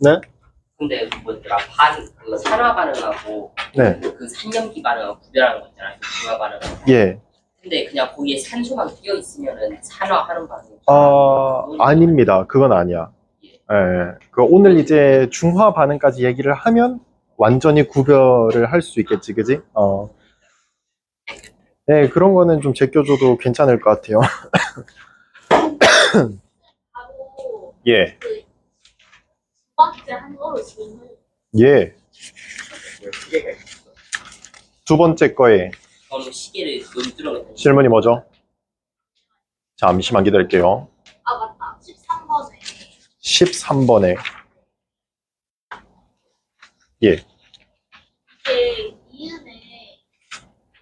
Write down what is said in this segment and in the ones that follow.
네? 근데 뭐더라 그 산화 반응하고 네. 그 산염기 반응하고 구별하는 거 있잖아요. 중화 반응. 예. 근데 그냥 거기에 산소만 끼어 있으면은 산화하는 반응이. 아닙니다. 그건 아니야. 예. 그 오늘 이제 중화 반응까지 얘기를 하면 완전히 구별을 할 수 있겠지, 그지? 네, 그런 거는 좀 제껴줘도 괜찮을 것 같아요. 바로 예. 그 두 번째 한 거로 질문. 예. 두 번째 거에 저는 시계를 눈두렁에 질문이 뭐죠? 잠시만 기다릴게요. 아 맞다. 13번에 13번에. 예. 이게 이은에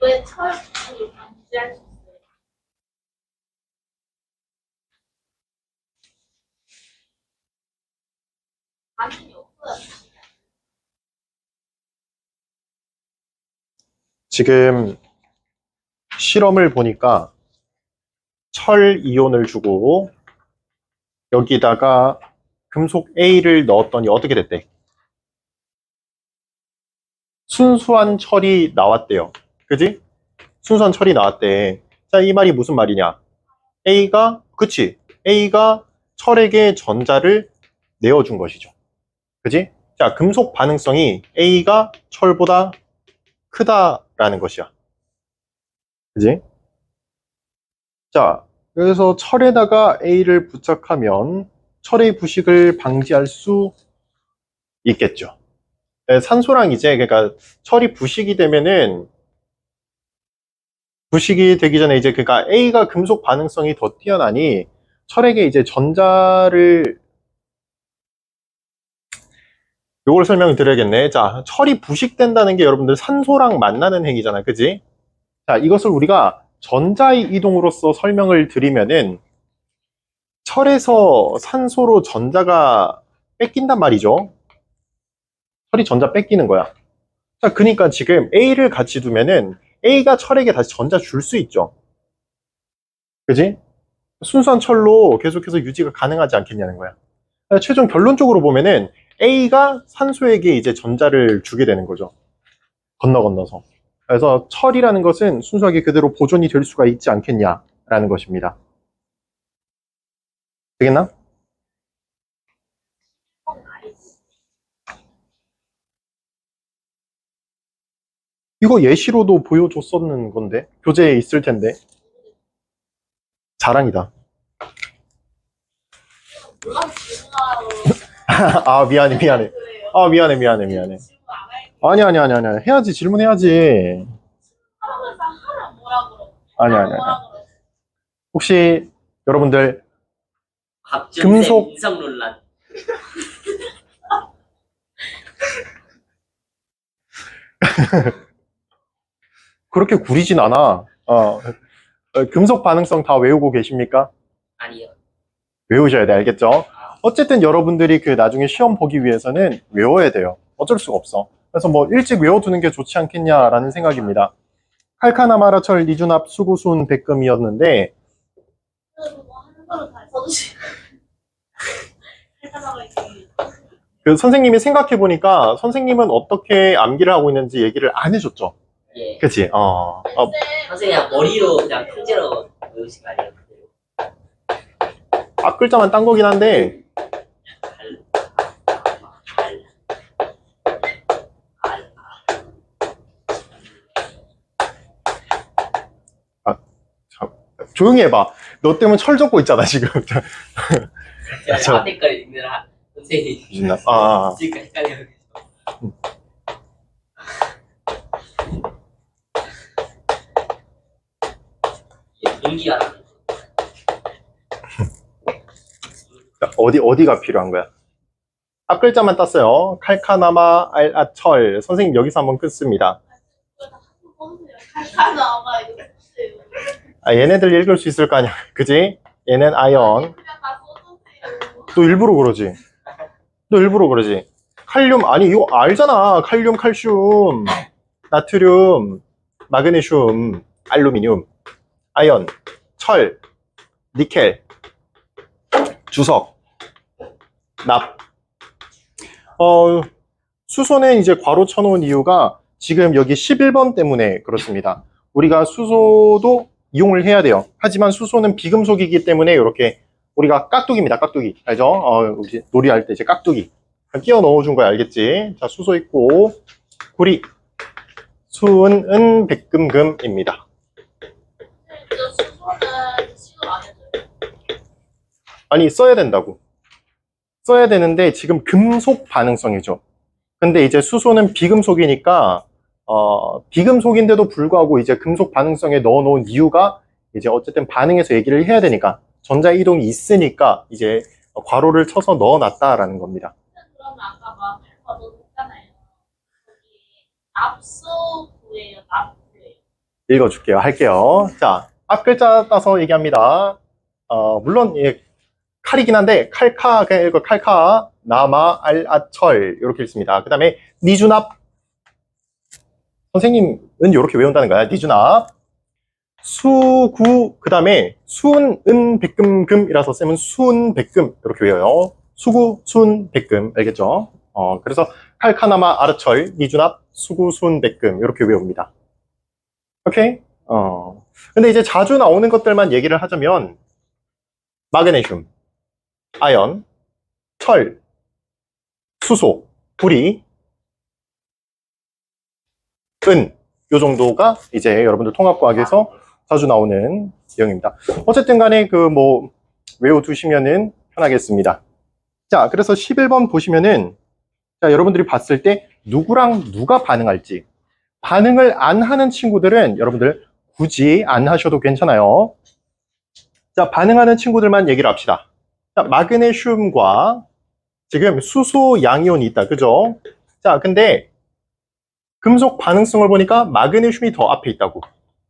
왜 철 부식을 방지할 수 있어요? 반응이 없어요. 지금 실험을 보니까 철 이온을 주고 여기다가 금속 A를 넣었더니 어떻게 됐대? 순수한 철이 나왔대요. 그지? 순수한 철이 나왔대. 자, 이 말이 무슨 말이냐? 그치? A가 철에게 전자를 내어준 것이죠. 그지? 자, 금속 반응성이 A가 철보다 크다라는 것이야. 그지? 자, 그래서 철에다가 A를 부착하면 철의 부식을 방지할 수 있겠죠. 네, 산소랑 이제, 그러니까 철이 부식이 되기 전에 이제, 그러니까 A가 금속 반응성이 더 뛰어나니 철에게 이제 요걸 설명드려야겠네. 자, 철이 부식된다는 게 여러분들 산소랑 만나는 행위잖아. 그지? 자, 이것을 우리가 전자의 이동으로서 설명을 드리면은 철에서 산소로 전자가 뺏긴단 말이죠. 철이 전자 뺏기는 거야. 자, 그러니까 지금 A를 같이 두면은 A가 철에게 다시 전자 줄 수 있죠. 그지? 순수한 철로 계속해서 유지가 가능하지 않겠냐는 거야. 최종 결론적으로 보면은 A가 산소에게 이제 전자를 주게 되는 거죠. 건너서. 그래서 철이라는 것은 순수하게 그대로 보존이 될 수가 있지 않겠냐라는 것입니다. 되겠나? 이거 예시로도 보여줬었는 건데 교재에 있을 텐데. 자랑이다. 몰라서 질문하러 아, 미안해. 그래요. 아, 미안해. 질문 안 할게요. 아니. 해야지. 질문해야지. 하면서 하면 뭐라 그러? 아니. 뭐라 그러? 혹시 여러분들 박준세 금속- 인성 논란. 그렇게 구리진 않아. 금속 반응성 다 외우고 계십니까? 아니요. 외우셔야 돼. 알겠죠? 어쨌든 여러분들이 그 나중에 시험 보기 위해서는 외워야 돼요. 어쩔 수가 없어. 그래서 뭐 일찍 외워두는 게 좋지 않겠냐라는 생각입니다. 칼카나마라철 리준합 수구순 백금이었는데 그래도 뭐 하는 거는 다 저도 지금 살짝하고 있는. 그 선생님이 생각해 보니까 선생님은 어떻게 암기를 하고 있는지 얘기를 안 해줬죠. 예. 그치? 선생님 그냥 머리로 그냥 통째로 외우신 거 아니에요? 앞 글자만 딴 거긴 한데 조용히 해봐. 너 때문에 철 젓고 있잖아 지금. 제가 저- 앞에까지 읽느라 선생님 아. 지금 헷갈려요. 용기가 나는. 어디가 필요한 거야? 앞 글자만 땄어요. 칼카나마 알아철. 선생님 여기서 한번 끊습니다. 칼칼 나와 이거 보세요. 얘네들 읽을 수 있을 거 아니야. 그지? 얘는 아연. 그냥 다 써주세요. 너 일부러 그러지. 칼륨, 아니, 이거 알잖아. 칼륨, 칼슘, 나트륨, 마그네슘, 알루미늄, 아연, 철, 니켈, 주석, 납. 수소는 이제 괄호 쳐놓은 이유가 지금 여기 11번 때문에 그렇습니다. 우리가 수소도 이용을 해야 돼요. 하지만 수소는 비금속이기 때문에 이렇게 우리가 깍두기입니다. 깍두기. 알죠? 우리 놀이할 때 이제 깍두기. 끼워 넣어준 거야. 알겠지? 자, 수소 있고, 구리, 수은, 은, 백금, 금입니다. 저 수소는 지금 안 해줘요. 아니, 써야 된다고. 써야 되는데 지금 금속 반응성이죠. 근데 이제 수소는 비금속이니까, 비금속인데도 불구하고 이제 금속 반응성에 넣어 놓은 이유가 이제 어쨌든 반응해서 얘기를 해야 되니까 전자 이동이 있으니까 이제 괄호를 쳐서 넣어 놨다라는 겁니다. 그러면 아까 막 저도 했잖아요. 여기 납소구예요. 납구예요. 읽어줄게요. 할게요. 자, 앞 글자 따서 얘기합니다. 물론, 예, 칼이긴 한데, 칼카, 그냥 읽어, 칼카, 나마, 알, 아, 철. 이렇게 읽습니다. 그 다음에, 니주납. 선생님은 이렇게 외운다는 거야. 니주납. 수구, 그 다음에, 수은, 은, 백금, 금이라서 쌤은 수은, 백금. 이렇게 외워요. 수구, 수은, 백금. 알겠죠? 그래서, 칼카나마, 아르철, 니주납, 수구, 수은, 백금. 이렇게 외웁니다. 오케이? 근데 이제 자주 나오는 것들만 얘기를 하자면, 마그네슘, 아연, 철, 수소, 구리, 은, 요 정도가 이제 여러분들 통합과학에서 자주 나오는 내용입니다. 어쨌든 간에 외워두시면은 편하겠습니다. 자, 그래서 11번 보시면은, 자, 여러분들이 봤을 때 누구랑 누가 반응할지, 반응을 안 하는 친구들은 여러분들 굳이 안 하셔도 괜찮아요. 자, 반응하는 친구들만 얘기를 합시다. 자, 마그네슘과 지금 수소 양이온이 있다. 그죠? 자, 근데 금속 반응성을 보니까 마그네슘이 더 앞에 있다고.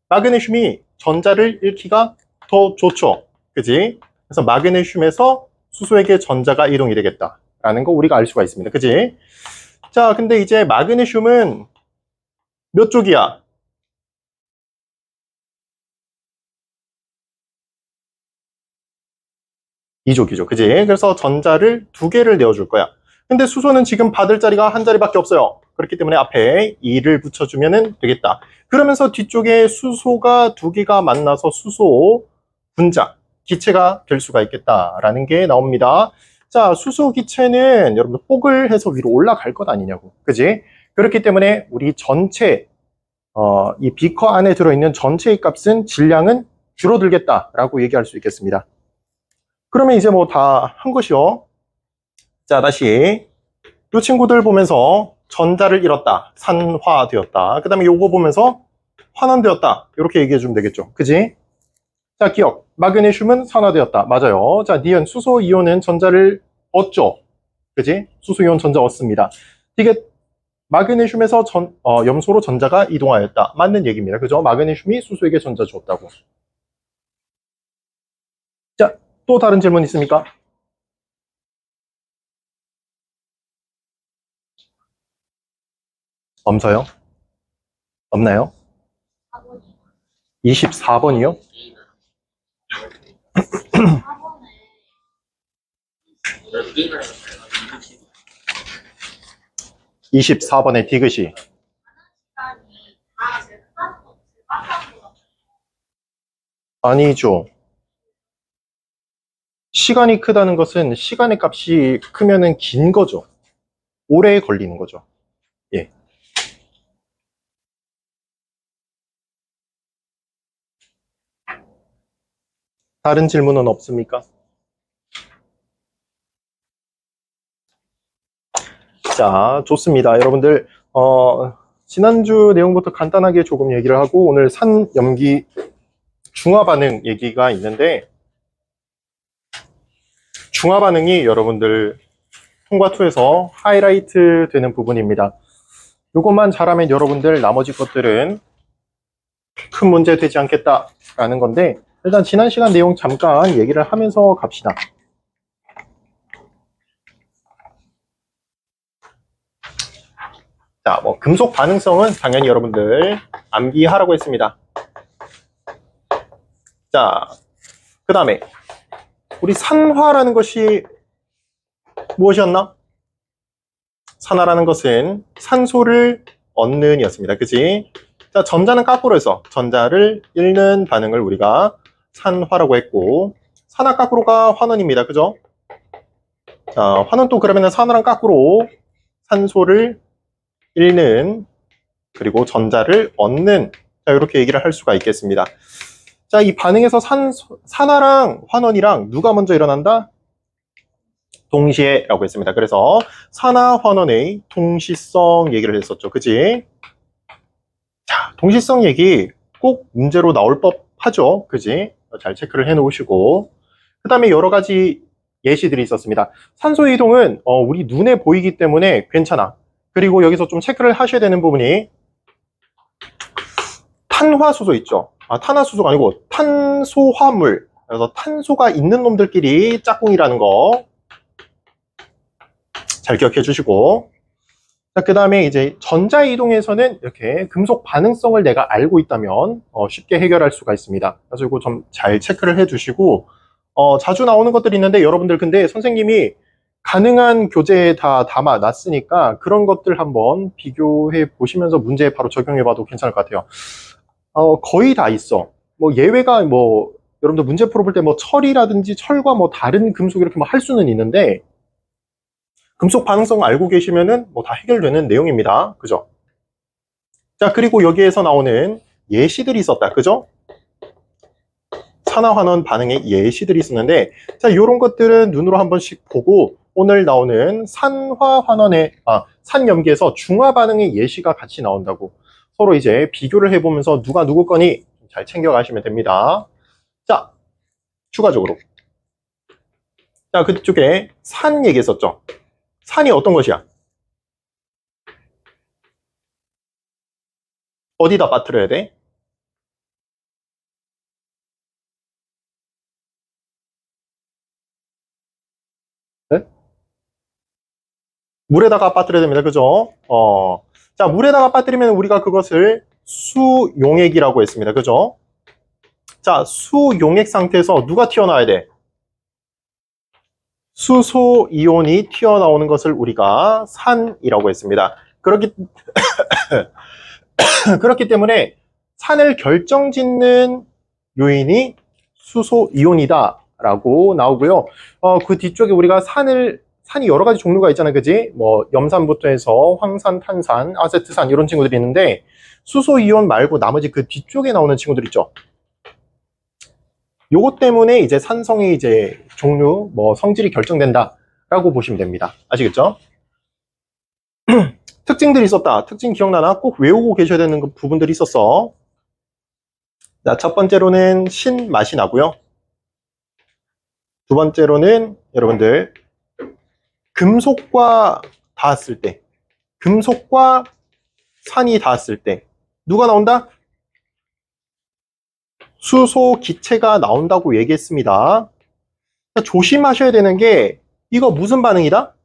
마그네슘이 전자를 잃기가 더 좋죠. 그지? 그래서 마그네슘에서 수소에게 전자가 이동이 되겠다라는 거 우리가 알 수가 있습니다. 그지? 자, 근데 이제 마그네슘은 몇 쪽이야? 이족이죠. 그지? 그래서 전자를 두 개를 내어줄 거야. 근데 수소는 지금 받을 자리가 한 자리밖에 없어요. 그렇기 때문에 앞에 2를 붙여주면 되겠다. 그러면서 뒤쪽에 수소가 두 개가 만나서 수소 분자, 기체가 될 수가 있겠다라는 게 나옵니다. 자, 수소 기체는 여러분들 뽁을 해서 위로 올라갈 것 아니냐고. 그지? 그렇기 때문에 우리 전체, 이 비커 안에 들어있는 전체의 값은 질량은 줄어들겠다라고 얘기할 수 있겠습니다. 그러면 이제 뭐 다 한 것이요. 자, 다시 이 친구들 보면서 전자를 잃었다, 산화되었다. 그 다음에 요거 보면서 환원되었다. 이렇게 얘기해 주면 되겠죠. 그지? 자, 기억. 마그네슘은 산화되었다. 맞아요. 자, 니은, 수소 이온은 전자를 얻죠. 그지? 수소 이온 전자 얻습니다. 이게 마그네슘에서 염소로 전자가 이동하였다. 맞는 얘기입니다. 그죠? 마그네슘이 수소에게 전자 줬다고. 자, 또 다른 질문 있습니까? 없어요? 없나요? 24번이요? 4번에 24번의 디귿이 시간이 다 제일 끝나는 거 제일 빡빡한 거 아니죠. 시간이 크다는 것은 시간의 값이 크면은 긴 거죠. 오래 걸리는 거죠. 예. 다른 질문은 없습니까? 자, 좋습니다. 여러분들, 지난주 내용부터 간단하게 조금 얘기를 하고 오늘 산염기 중화 반응 얘기가 있는데 중화 반응이 여러분들 통과2에서 하이라이트 되는 부분입니다. 이것만 잘하면 여러분들 나머지 것들은 큰 문제 되지 않겠다라는 건데 일단 지난 시간 내용 잠깐 얘기를 하면서 갑시다. 자, 뭐 금속 반응성은 당연히 여러분들 암기하라고 했습니다. 자, 그 다음에 우리 산화라는 것이 무엇이었나? 산화라는 것은 산소를 얻는 이었습니다. 그지? 자, 전자는 거꾸로 해서 전자를 잃는 반응을 우리가 산화라고 했고, 산화 거꾸로가 환원입니다. 그죠? 자, 환원도 그러면은 산화랑 거꾸로 산소를 잃는, 그리고 전자를 얻는, 자, 이렇게 얘기를 할 수가 있겠습니다. 자, 이 반응에서 산화랑 환원이랑 누가 먼저 일어난다? 동시에 라고 했습니다. 그래서 산화 환원의 동시성 얘기를 했었죠. 그지? 자, 동시성 얘기 꼭 문제로 나올 법하죠. 그지? 잘 체크를 해 놓으시고, 그 다음에 여러 가지 예시들이 있었습니다. 산소 이동은 우리 눈에 보이기 때문에 괜찮아. 그리고 여기서 좀 체크를 하셔야 되는 부분이 탄화수소 있죠. 아, 탄화수소가 아니고 탄소화물. 그래서 탄소가 있는 놈들끼리 짝꿍이라는 거 잘 기억해 주시고, 그 다음에 이제 전자이동에서는 이렇게 금속 반응성을 내가 알고 있다면 쉽게 해결할 수가 있습니다. 그래서 이거 좀 잘 체크를 해 주시고, 자주 나오는 것들이 있는데 여러분들 근데 선생님이 가능한 교재에 다 담아 놨으니까 그런 것들 한번 비교해 보시면서 문제에 바로 적용해 봐도 괜찮을 것 같아요. 거의 다 있어. 뭐 예외가 뭐 여러분들 문제 풀어볼 때 뭐 철이라든지 철과 뭐 다른 금속 이렇게 뭐 할 수는 있는데, 금속 반응성 알고 계시면은 뭐 다 해결되는 내용입니다. 그죠? 자, 그리고 여기에서 나오는 예시들이 있었다. 그죠? 산화환원 반응의 예시들이 있었는데, 자, 요런 것들은 눈으로 한 번씩 보고 오늘 나오는 산염기에서 중화 반응의 예시가 같이 나온다고 서로 이제 비교를 해보면서 누가 누구 거니 잘 챙겨가시면 됩니다. 자, 추가적으로. 자, 그쪽에 산 얘기했었죠. 산이 어떤 것이야? 어디다 빠뜨려야 돼? 네? 물에다가 빠뜨려야 됩니다. 그죠? 자, 물에다가 빠뜨리면 우리가 그것을 수용액이라고 했습니다. 그죠? 자, 수용액 상태에서 누가 튀어나와야 돼? 수소 이온이 튀어나오는 것을 우리가 산이라고 했습니다. 그렇기 때문에 산을 결정짓는 요인이 수소 이온이다 라고 나오고요. 그 뒤쪽에 우리가 산이 여러 가지 종류가 있잖아요. 그지? 뭐 염산부터 해서 황산, 탄산, 아세트산 이런 친구들이 있는데, 수소 이온 말고 나머지 그 뒤쪽에 나오는 친구들 있죠. 요것 때문에 이제 산성의 이제 종류, 뭐 성질이 결정된다라고 보시면 됩니다. 아시겠죠? 특징들이 있었다. 특징 기억나나? 꼭 외우고 계셔야 되는 부분들이 있었어. 자, 첫 번째로는 신맛이 나고요. 두 번째로는 여러분들 금속과 닿았을 때, 금속과 산이 닿았을 때 누가 나온다? 수소 기체가 나온다고 얘기했습니다. 조심하셔야 되는 게, 이거 무슨 반응이다?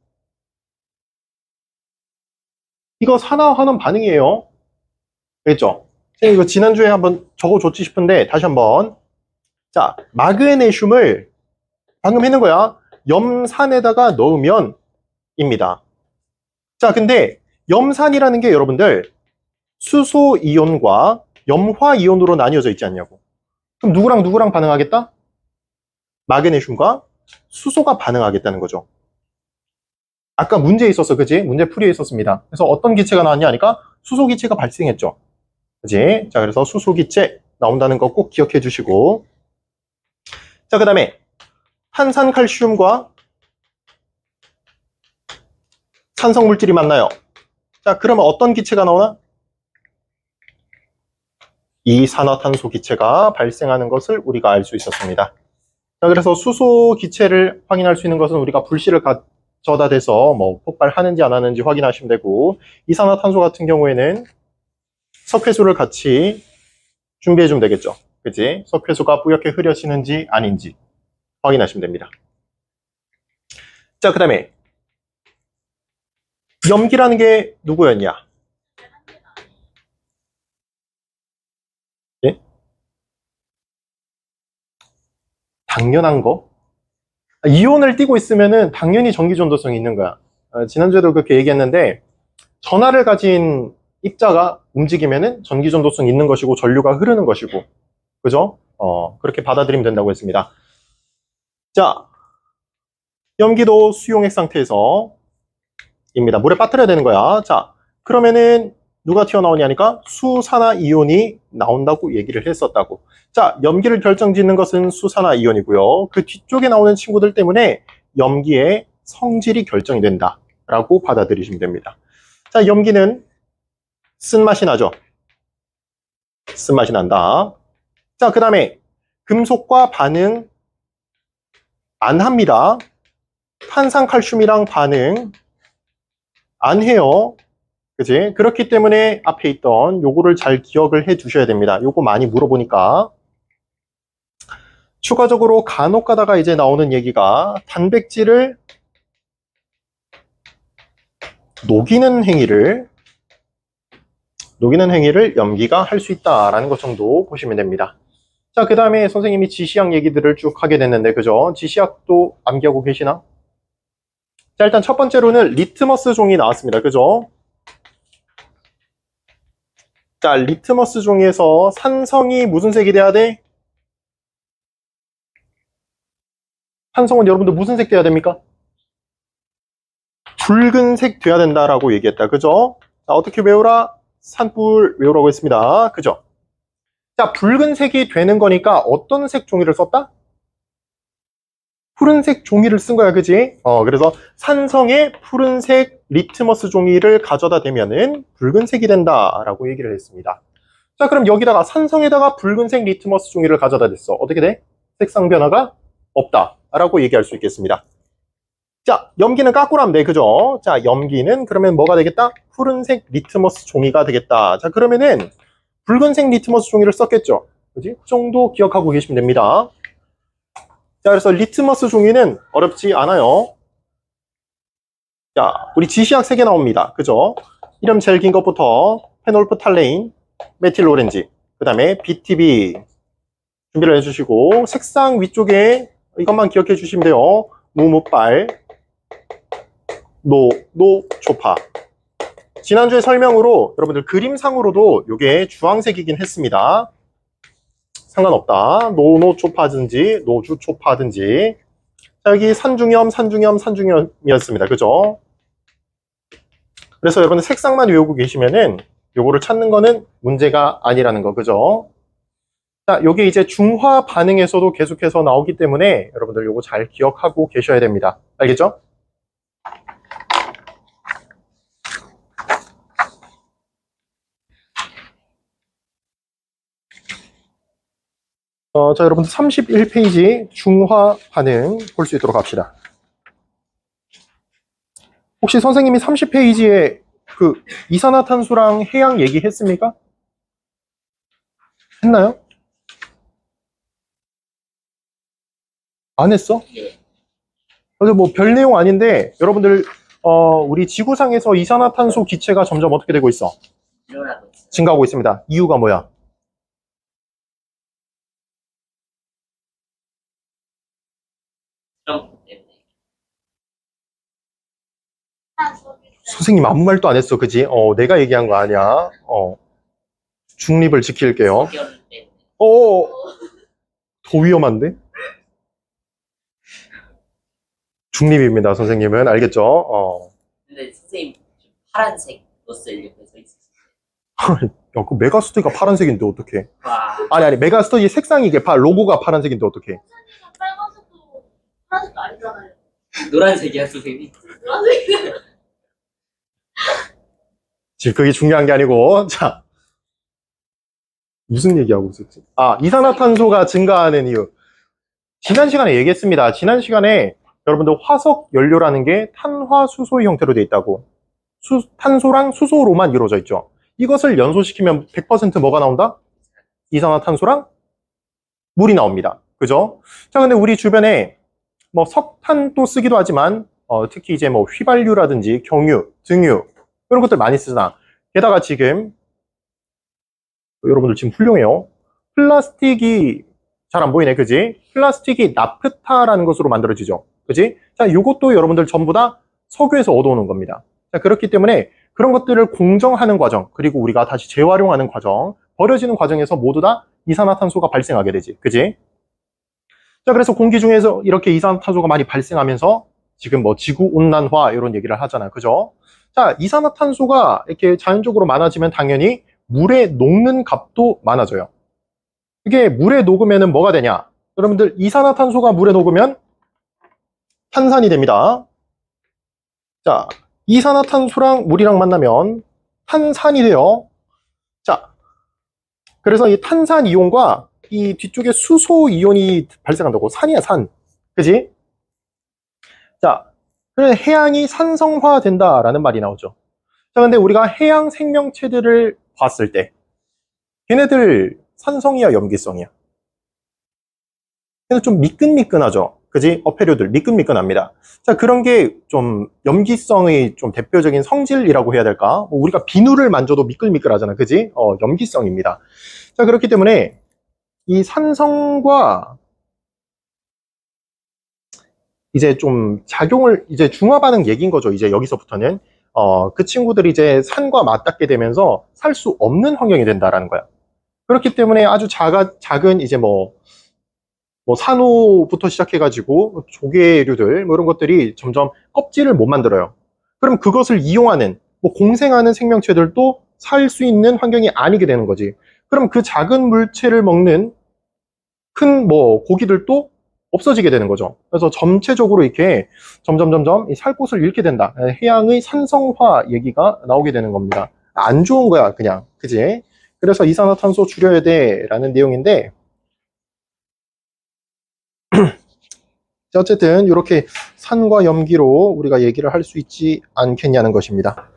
이거 산화환원 반응이에요. 알겠죠? 선생님 이거 지난주에 한번 적어줬지 싶은데 다시 한번. 자, 마그네슘을 방금 했는 거야. 염산에다가 넣으면 입니다. 자, 근데 염산이라는 게 여러분들 수소 이온과 염화 이온으로 나뉘어져 있지 않냐고. 그럼 누구랑 누구랑 반응하겠다? 마그네슘과 수소가 반응하겠다는 거죠. 아까 문제에 있었어. 그지? 문제 풀이에 있었습니다. 그래서 어떤 기체가 나왔냐 하니까 수소 기체가 발생했죠. 그지? 자, 그래서 수소 기체 나온다는 거 꼭 기억해 주시고. 자, 그 다음에 탄산칼슘과 산성 물질이 만나요. 자, 그러면 어떤 기체가 나오나? 이산화탄소 기체가 발생하는 것을 우리가 알 수 있었습니다. 자, 그래서 수소 기체를 확인할 수 있는 것은 우리가 불씨를 가져다 대서 뭐 폭발하는지 안 하는지 확인하시면 되고, 이산화탄소 같은 경우에는 석회수를 같이 준비해 주면 되겠죠. 그치? 석회수가 뿌옇게 흐려지는지 아닌지 확인하시면 됩니다. 자, 그 다음에 염기라는 게 누구였냐? 예? 당연한 거? 이온을 띠고 있으면은 당연히 전기 전도성이 있는 거야. 지난주에도 그렇게 얘기했는데, 전하를 가진 입자가 움직이면은 전기 전도성 있는 것이고 전류가 흐르는 것이고, 그죠? 그렇게 받아들이면 된다고 했습니다. 자, 염기도 수용액 상태에서 입니다. 물에 빠뜨려야 되는 거야. 자, 그러면은 누가 튀어나오냐니까 수산화이온이 나온다고 얘기를 했었다고. 자, 염기를 결정짓는 것은 수산화이온이고요. 그 뒤쪽에 나오는 친구들 때문에 염기의 성질이 결정이 된다라고 받아들이시면 됩니다. 자, 염기는 쓴맛이 나죠? 쓴맛이 난다. 자, 그 다음에 금속과 반응 안 합니다. 탄산칼슘이랑 반응 안 해요. 그지? 그렇기 때문에 앞에 있던 요거를 잘 기억을 해 두셔야 됩니다. 요거 많이 물어보니까. 추가적으로 간혹 가다가 이제 나오는 얘기가 단백질을 녹이는 행위를 염기가 할 수 있다라는 것 정도 보시면 됩니다. 자, 그 다음에 선생님이 지시약 얘기들을 쭉 하게 됐는데, 그죠? 지시약도 암기하고 계시나? 자, 일단 첫 번째로는 리트머스 종이 나왔습니다. 그죠? 자, 리트머스 종이에서 산성이 무슨 색이 돼야 돼? 산성은 여러분들 무슨 색 돼야 됩니까? 붉은색 돼야 된다라고 얘기했다. 그죠? 자, 어떻게 외우라? 산불 외우라고 했습니다. 그죠? 자, 붉은색이 되는 거니까 어떤 색 종이를 썼다? 푸른색 종이를 쓴 거야, 그지? 그래서 산성의 푸른색 리트머스 종이를 가져다 대면은 붉은색이 된다라고 얘기를 했습니다. 자, 그럼 여기다가 산성에다가 붉은색 리트머스 종이를 가져다 댔어. 어떻게 돼? 색상 변화가 없다라고 얘기할 수 있겠습니다. 자, 염기는 까꾸라면 돼, 그죠? 자, 염기는 그러면 뭐가 되겠다? 푸른색 리트머스 종이가 되겠다. 자, 그러면은 붉은색 리트머스 종이를 썼겠죠? 그지? 그 정도 기억하고 계시면 됩니다. 자, 그래서 리트머스 종이는 어렵지 않아요. 자, 우리 지시약 3개 나옵니다. 그죠? 이름 제일 긴 것부터 페놀프탈레인, 메틸오렌지, 그 다음에 BTB 준비를 해주시고, 색상 위쪽에 이것만 기억해 주시면 돼요. 무무빨, 초파. 지난주에 설명으로 여러분들 그림상으로도 이게 주황색이긴 했습니다. 상관없다. 초파든지 노주초파든지. 자, 여기 산중염이었습니다. 그죠? 그래서 여러분들 색상만 외우고 계시면은 요거를 찾는 거는 문제가 아니라는 거. 그죠? 자, 요게 이제 중화 반응에서도 계속해서 나오기 때문에 여러분들 요거 잘 기억하고 계셔야 됩니다. 알겠죠? 자, 여러분들 31페이지 중화 반응 볼 수 있도록 합시다. 혹시 선생님이 30페이지에 그 이산화탄소랑 해양 얘기했습니까? 했나요? 안 했어? 예. 그래서 뭐 별 내용 아닌데 여러분들 우리 지구상에서 이산화탄소 기체가 점점 어떻게 되고 있어? 일어나고 있어요. 증가하고 있습니다. 이유가 뭐야? 트럼프 때문에. 선생님 아무 말도 안 했어, 그지? 내가 얘기한 거 아니야. 중립을 지킬게요. 석연 때문에. 더 위험한데? 중립입니다, 선생님은. 알겠죠? 근데 선생님 좀 파란색 넣었어요. 옆에 서 있었어요. 야, 그 메가스터디가 파란색인데 어떡해? 와. 아니, 메가스터디 색상이 이게 로고가 파란색인데 어떡해? 빨간색도 파란색도 아니잖아요. 노란색이야 선생님. 노란색. 지금 그게 중요한 게 아니고, 자. 무슨 얘기하고 있었지? 이산화탄소가 증가하는 이유. 지난 시간에 얘기했습니다. 지난 시간에 여러분들 화석 연료라는 게 탄화수소의 형태로 되어 있다고. 탄소랑 수소로만 이루어져 있죠. 이것을 연소시키면 100% 뭐가 나온다? 이산화탄소랑 물이 나옵니다. 그죠? 자, 근데 우리 주변에 뭐 석탄도 쓰기도 하지만 특히 이제 뭐 휘발유라든지 경유, 등유 이런 것들 많이 쓰잖아. 게다가 지금 여러분들 지금 훌륭해요. 플라스틱이 잘 안 보이네, 그지? 플라스틱이 나프타라는 것으로 만들어지죠. 그지? 자, 요것도 여러분들 전부 다 석유에서 얻어오는 겁니다. 자, 그렇기 때문에 그런 것들을 공정하는 과정, 그리고 우리가 다시 재활용하는 과정, 버려지는 과정에서 모두 다 이산화탄소가 발생하게 되지. 그지? 자, 그래서 공기 중에서 이렇게 이산화탄소가 많이 발생하면서 지금 뭐 지구온난화 이런 얘기를 하잖아요. 그죠? 자, 이산화탄소가 이렇게 자연적으로 많아지면 당연히 물에 녹는 값도 많아져요. 이게 물에 녹으면 뭐가 되냐? 여러분들, 이산화탄소가 물에 녹으면 탄산이 됩니다. 자, 이산화탄소랑 물이랑 만나면 탄산이 돼요. 자, 그래서 이 탄산 이온과 이 뒤쪽에 수소 이온이 발생한다고. 산이야, 산. 그지? 자, 그래서 해양이 산성화된다라는 말이 나오죠. 자, 근데 우리가 해양 생명체들을 봤을 때 걔네들 산성이야, 염기성이야? 그래서 좀 미끈미끈하죠. 그지? 어패류들 미끈미끈합니다. 자, 그런 게 좀 염기성의 좀 대표적인 성질이라고 해야 될까? 뭐 우리가 비누를 만져도 미끌미끌하잖아. 그지? 염기성입니다. 자, 그렇기 때문에 이 산성과 이제 좀 작용을, 이제 중화 반응 얘기인 거죠. 이제 여기서부터는. 그 친구들이 이제 산과 맞닿게 되면서 살 수 없는 환경이 된다라는 거야. 그렇기 때문에 아주 작은 이제 뭐 산호부터 시작해가지고 조개류들 뭐 이런 것들이 점점 껍질을 못 만들어요. 그럼 그것을 이용하는 뭐 공생하는 생명체들도 살 수 있는 환경이 아니게 되는 거지. 그럼 그 작은 물체를 먹는 큰 뭐 고기들도 없어지게 되는 거죠. 그래서 전체적으로 이렇게 점점 이 살 곳을 잃게 된다. 해양의 산성화 얘기가 나오게 되는 겁니다. 안 좋은 거야, 그냥. 그지? 그래서 이산화탄소 줄여야 돼라는 내용인데, 자, 어쨌든 이렇게 산과 염기로 우리가 얘기를 할 수 있지 않겠냐는 것입니다.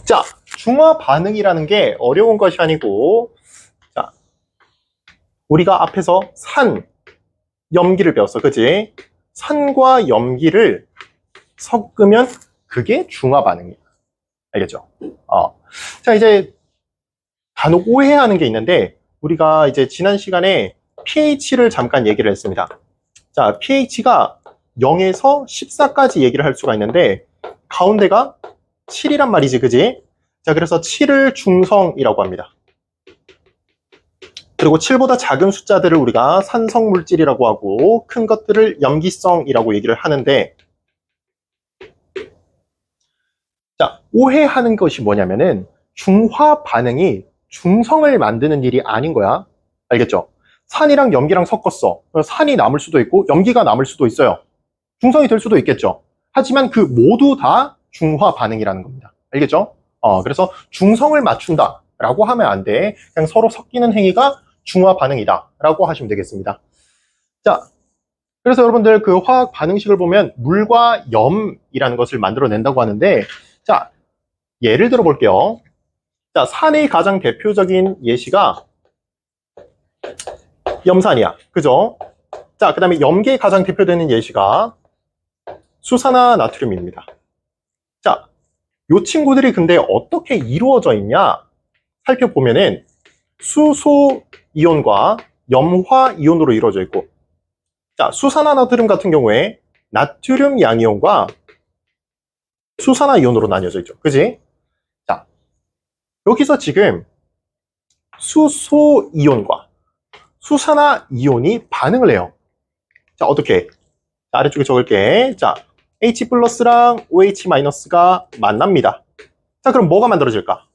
자, 중화 반응이라는 게 어려운 것이 아니고, 자, 우리가 앞에서 산, 염기를 배웠어. 그치? 산과 염기를 섞으면 그게 중화 반응이야. 알겠죠? 자, 이제 간혹 오해하는 게 있는데, 우리가 이제 지난 시간에 pH를 잠깐 얘기를 했습니다. 자, pH가 0에서 14까지 얘기를 할 수가 있는데, 가운데가 7이란 말이지, 그지? 자, 그래서 7을 중성이라고 합니다. 그리고 7보다 작은 숫자들을 우리가 산성물질이라고 하고, 큰 것들을 염기성이라고 얘기를 하는데, 자, 오해하는 것이 뭐냐면은, 중화 반응이 중성을 만드는 일이 아닌 거야. 알겠죠? 산이랑 염기랑 섞었어. 산이 남을 수도 있고 염기가 남을 수도 있어요. 중성이 될 수도 있겠죠. 하지만 그 모두 다 중화 반응이라는 겁니다. 알겠죠? 그래서 중성을 맞춘다 라고 하면 안 돼. 그냥 서로 섞이는 행위가 중화 반응이다 라고 하시면 되겠습니다. 자, 그래서 여러분들 그 화학 반응식을 보면 물과 염이라는 것을 만들어낸다고 하는데, 자, 예를 들어 볼게요. 자, 산의 가장 대표적인 예시가 염산이야. 그죠? 자, 그 다음에 염계의 가장 대표되는 예시가 수산화 나트륨입니다. 자, 요 친구들이 근데 어떻게 이루어져 있냐? 살펴보면은 수소 이온과 염화 이온으로 이루어져 있고, 자, 수산화 나트륨 같은 경우에 나트륨 양이온과 수산화 이온으로 나뉘어져 있죠. 그지? 자, 여기서 지금 수소 이온과 수산화 이온이 반응을 해요. 자, 어떻게? 자, 아래쪽에 적을게. 자, H 플러스랑 OH 마이너스가 만납니다. 자, 그럼 뭐가 만들어질까?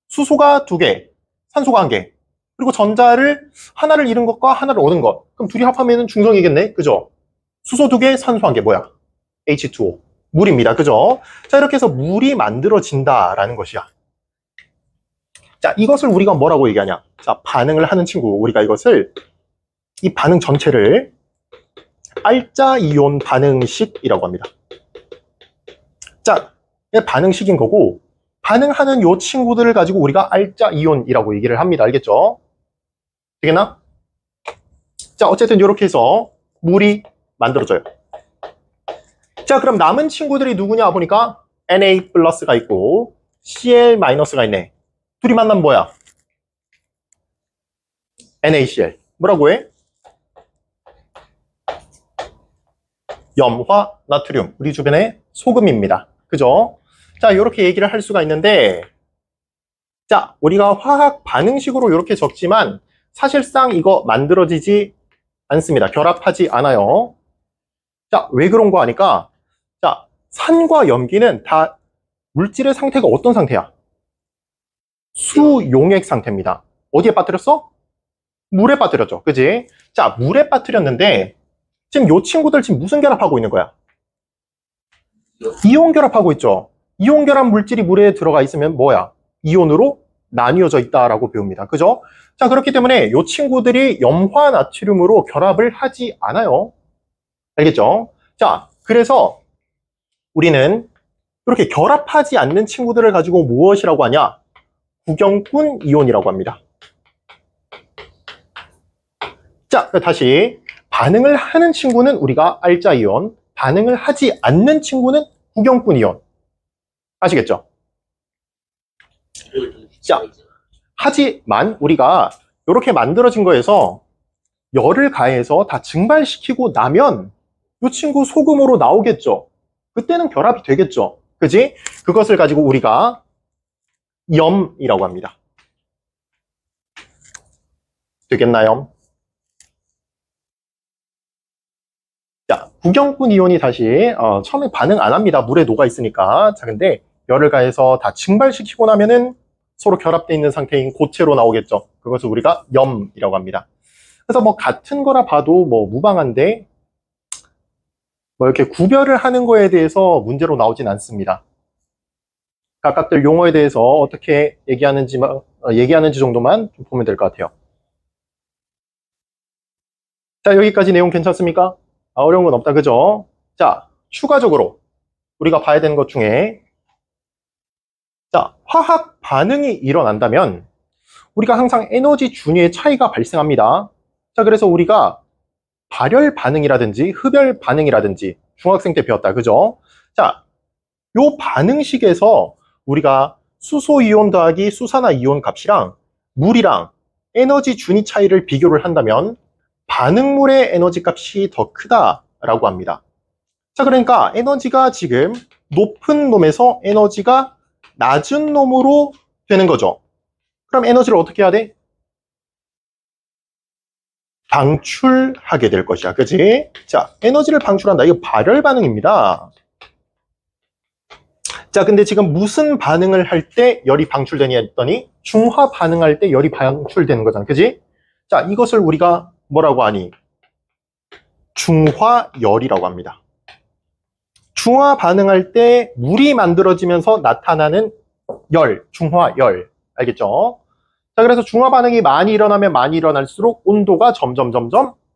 수소가 2개, 산소가 1개. 그리고 전자를 하나를 잃은 것과 하나를 얻은 것. 그럼 둘이 합하면 중성이겠네? 그죠? 수소 2개, 산소 1개. 뭐야? H2O. 물입니다. 그죠? 자, 이렇게 해서 물이 만들어진다라는 것이야. 자, 이것을 우리가 뭐라고 얘기하냐? 자, 반응을 하는 친구. 우리가 이것을, 이 반응 전체를 알자 이온 반응식이라고 합니다. 자, 이게 반응식인 거고, 반응하는 요 친구들을 가지고 우리가 알자 이온이라고 얘기를 합니다. 알겠죠? 되겠나? 자, 어쨌든 이렇게 해서 물이 만들어져요. 자, 그럼 남은 친구들이 누구냐 보니까 Na 플러스가 있고 Cl 마이너스가 있네. 둘이 만나면 뭐야? NaCl. 뭐라고 해? 염화 나트륨, 우리 주변의 소금입니다. 그죠? 자, 이렇게 얘기를 할 수가 있는데, 자, 우리가 화학 반응식으로 이렇게 적지만 사실상 이거 만들어지지 않습니다. 결합하지 않아요. 자, 왜 그런 거 하니까, 자, 산과 염기는 다 물질의 상태가 어떤 상태야? 수용액 상태입니다. 어디에 빠뜨렸어? 물에 빠뜨렸죠. 그지? 자, 물에 빠뜨렸는데 지금 이 친구들 지금 무슨 결합하고 있는 거야? 이온 결합하고 있죠. 이온 결합 물질이 물에 들어가 있으면 뭐야? 이온으로 나뉘어져 있다라고 배웁니다. 그죠? 자, 그렇기 때문에 이 친구들이 염화 나트륨으로 결합을 하지 않아요. 알겠죠? 자, 그래서 우리는 이렇게 결합하지 않는 친구들을 가지고 무엇이라고 하냐? 구경꾼 이온이라고 합니다. 자, 다시 반응을 하는 친구는 우리가 알자 이온, 반응을 하지 않는 친구는 구경꾼 이온. 아시겠죠? 자, 하지만 우리가 이렇게 만들어진 거에서 열을 가해서 다 증발시키고 나면 이 친구 소금으로 나오겠죠. 그때는 결합이 되겠죠. 그지? 그것을 가지고 우리가 염이라고 합니다. 되겠나요? 자, 구경꾼 이온이 다시 처음에 반응 안 합니다. 물에 녹아 있으니까. 자, 근데 열을 가해서 다 증발시키고 나면은 서로 결합되어 있는 상태인 고체로 나오겠죠. 그것을 우리가 염이라고 합니다. 그래서 뭐 같은 거라 봐도 뭐 무방한데 뭐 이렇게 구별을 하는 거에 대해서 문제로 나오진 않습니다. 각각들 용어에 대해서 어떻게 얘기하는지 정도만 좀 보면 될 것 같아요. 자, 여기까지 내용 괜찮습니까? 어려운 건 없다, 그죠? 자, 추가적으로 우리가 봐야 되는 것 중에, 자, 화학 반응이 일어난다면 우리가 항상 에너지 준위의 차이가 발생합니다. 자, 그래서 우리가 발열 반응이라든지 흡열 반응이라든지 중학생 때 배웠다, 그죠? 자, 요 반응식에서 우리가 수소이온 더하기 수산화이온 값이랑 물이랑 에너지 준위 차이를 비교를 한다면 반응물의 에너지 값이 더 크다라고 합니다. 자, 그러니까 에너지가 지금 높은 놈에서 에너지가 낮은 놈으로 되는 거죠. 그럼 에너지를 어떻게 해야 돼? 방출하게 될 것이야. 그치? 자, 에너지를 방출한다. 이거 발열 반응입니다. 자, 근데 지금 무슨 반응을 할 때 열이 방출되냐 했더니 중화 반응할 때 열이 방출되는 거잖아. 그지? 자, 이것을 우리가 뭐라고 하니? 중화열이라고 합니다. 중화 반응할 때 물이 만들어지면서 나타나는 열, 중화열. 알겠죠? 자, 그래서 중화 반응이 많이 일어나면 많이 일어날수록 온도가 점점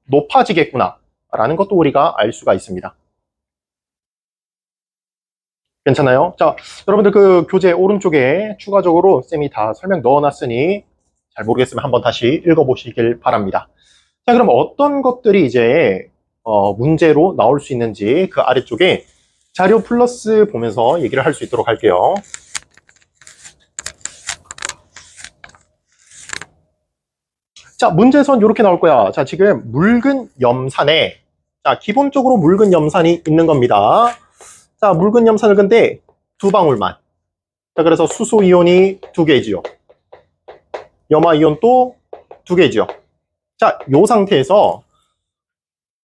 높아지겠구나 라는 것도 우리가 알 수가 있습니다. 괜찮아요? 자, 여러분들 그 교재 오른쪽에 추가적으로 쌤이 다 설명 넣어놨으니 잘 모르겠으면 한번 다시 읽어보시길 바랍니다. 자, 그럼 어떤 것들이 이제 문제로 나올 수 있는지 그 아래쪽에 자료 플러스 보면서 얘기를 할 수 있도록 할게요. 자, 문제선 이렇게 나올 거야. 자, 지금 묽은 염산에, 자, 기본적으로 묽은 염산이 있는 겁니다. 자, 묽은 염산을 근데 2방울만. 자, 그래서 수소이온이 2개지요. 염화이온 또 2개지요. 자, 요 상태에서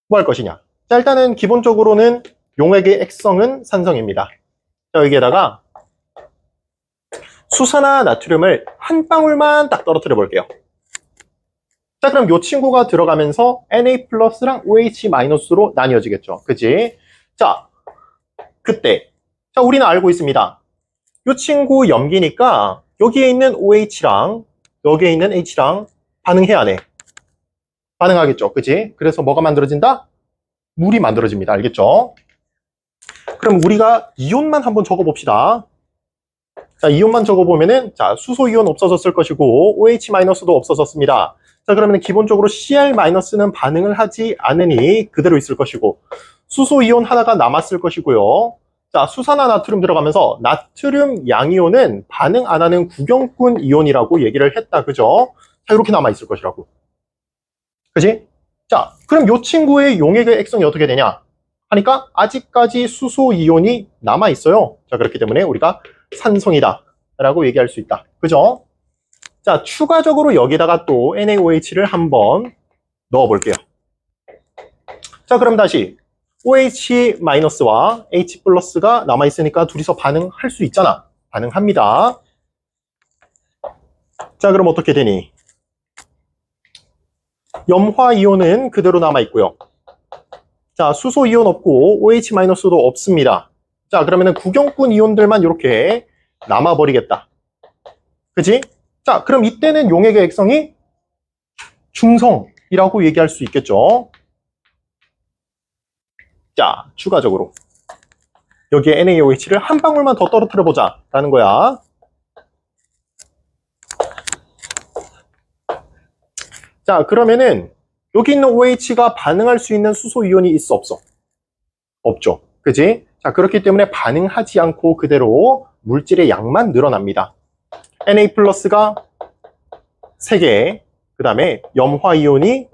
뭐 할 것이냐. 자, 일단은 기본적으로는 용액의 액성은 산성입니다. 자, 여기에다가 수산화 나트륨을 한 방울만 딱 떨어뜨려 볼게요. 자, 그럼 요 친구가 들어가면서 Na+랑 OH-로 나뉘어지겠죠. 그치? 자, 그때. 자, 우리는 알고 있습니다. 요 친구 염기니까 여기에 있는 OH랑 여기에 있는 H랑 반응해야 하네. 반응하겠죠. 그치? 그래서 뭐가 만들어진다? 물이 만들어집니다. 알겠죠? 그럼 우리가 이온만 한번 적어봅시다. 자, 이온만 적어보면은, 자, 수소이온 없어졌을 것이고, OH-도 없어졌습니다. 자, 그러면 기본적으로 Cl-는 반응을 하지 않으니 그대로 있을 것이고, 수소이온 하나가 남았을 것이고요. 자, 수산화 나트륨 들어가면서 나트륨 양이온은 반응 안 하는 구경꾼 이온이라고 얘기를 했다. 그죠? 자, 이렇게 남아있을 것이라고. 그지? 자, 그럼 이 친구의 용액의 액성이 어떻게 되냐? 하니까 아직까지 수소 이온이 남아 있어요. 자, 그렇기 때문에 우리가 산성이다 라고 얘기할 수 있다. 그죠? 자, 추가적으로 여기다가 또 NaOH를 한번 넣어 볼게요. 자, 그럼 다시 OH-와 H+가 남아 있으니까 둘이서 반응할 수 있잖아. 반응합니다. 자, 그럼 어떻게 되니? 염화이온은 그대로 남아 있고요. 자, 수소이온 없고 OH-도 없습니다. 자, 그러면은 구경꾼 이온들만 이렇게 남아버리겠다. 그지? 자, 그럼 이때는 용액의 액성이 중성이라고 얘기할 수 있겠죠. 자, 추가적으로 여기에 NaOH를 한 방울만 더 떨어뜨려 보자 라는 거야. 자, 그러면은 여기 있는 OH가 반응할 수 있는 수소 이온이 있어 없어? 없죠. 그지? 자, 그렇기 때문에 반응하지 않고 그대로 물질의 양만 늘어납니다. Na+가 3개, 그 다음에 염화이온이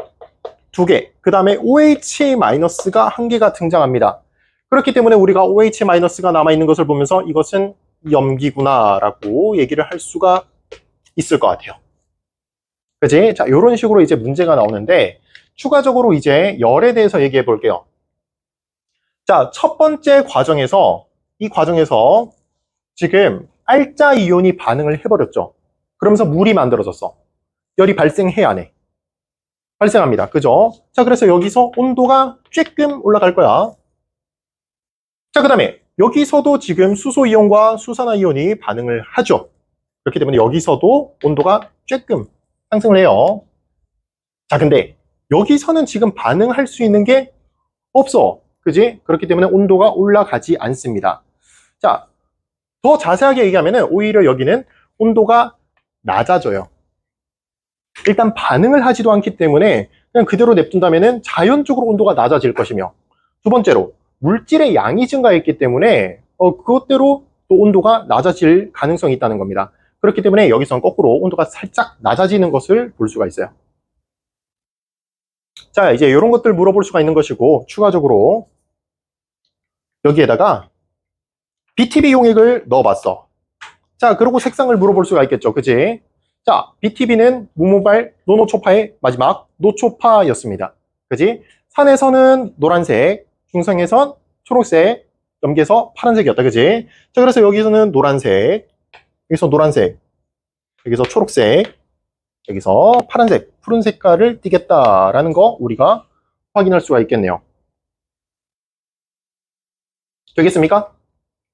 2개, 그 다음에 OH-가 1개가 등장합니다. 그렇기 때문에 우리가 OH-가 남아있는 것을 보면서 이것은 염기구나 라고 얘기를 할 수가 있을 것 같아요. 그지? 자, 이런 식으로 이제 문제가 나오는데 추가적으로 이제 열에 대해서 얘기해 볼게요. 자, 첫 번째 과정에서 이 과정에서 지금 알자 이온이 반응을 해버렸죠. 그러면서 물이 만들어졌어. 열이 발생해야 안 해? 발생합니다. 그죠? 자, 그래서 여기서 온도가 쬐끔 올라갈 거야. 자, 그 다음에 여기서도 지금 수소이온과 수산화이온이 반응을 하죠. 그렇기 때문에 여기서도 온도가 쬐끔 상승을 해요. 자, 근데 여기서는 지금 반응할 수 있는 게 없어. 그지? 그렇기 때문에 온도가 올라가지 않습니다. 자, 더 자세하게 얘기하면은 오히려 여기는 온도가 낮아져요. 일단 반응을 하지도 않기 때문에 그냥 그대로 냅둔다면은 자연적으로 온도가 낮아질 것이며, 두 번째로 물질의 양이 증가했기 때문에 그것대로 또 온도가 낮아질 가능성이 있다는 겁니다. 그렇기 때문에 여기서는 거꾸로 온도가 살짝 낮아지는 것을 볼 수가 있어요. 자, 이제 이런 것들 물어볼 수가 있는 것이고, 추가적으로 여기에다가 BTB 용액을 넣어봤어. 자, 그리고 색상을 물어볼 수가 있겠죠. 그치? 자, BTB는 무모발 노노초파의 마지막 노초파였습니다. 그지? 산에서는 노란색, 중성에선 초록색, 염계에서 파란색이었다. 그지? 자, 그래서 여기서는 노란색, 여기서 노란색, 여기서 초록색, 여기서 파란색, 푸른 색깔을 띠겠다라는 거 우리가 확인할 수가 있겠네요. 되겠습니까?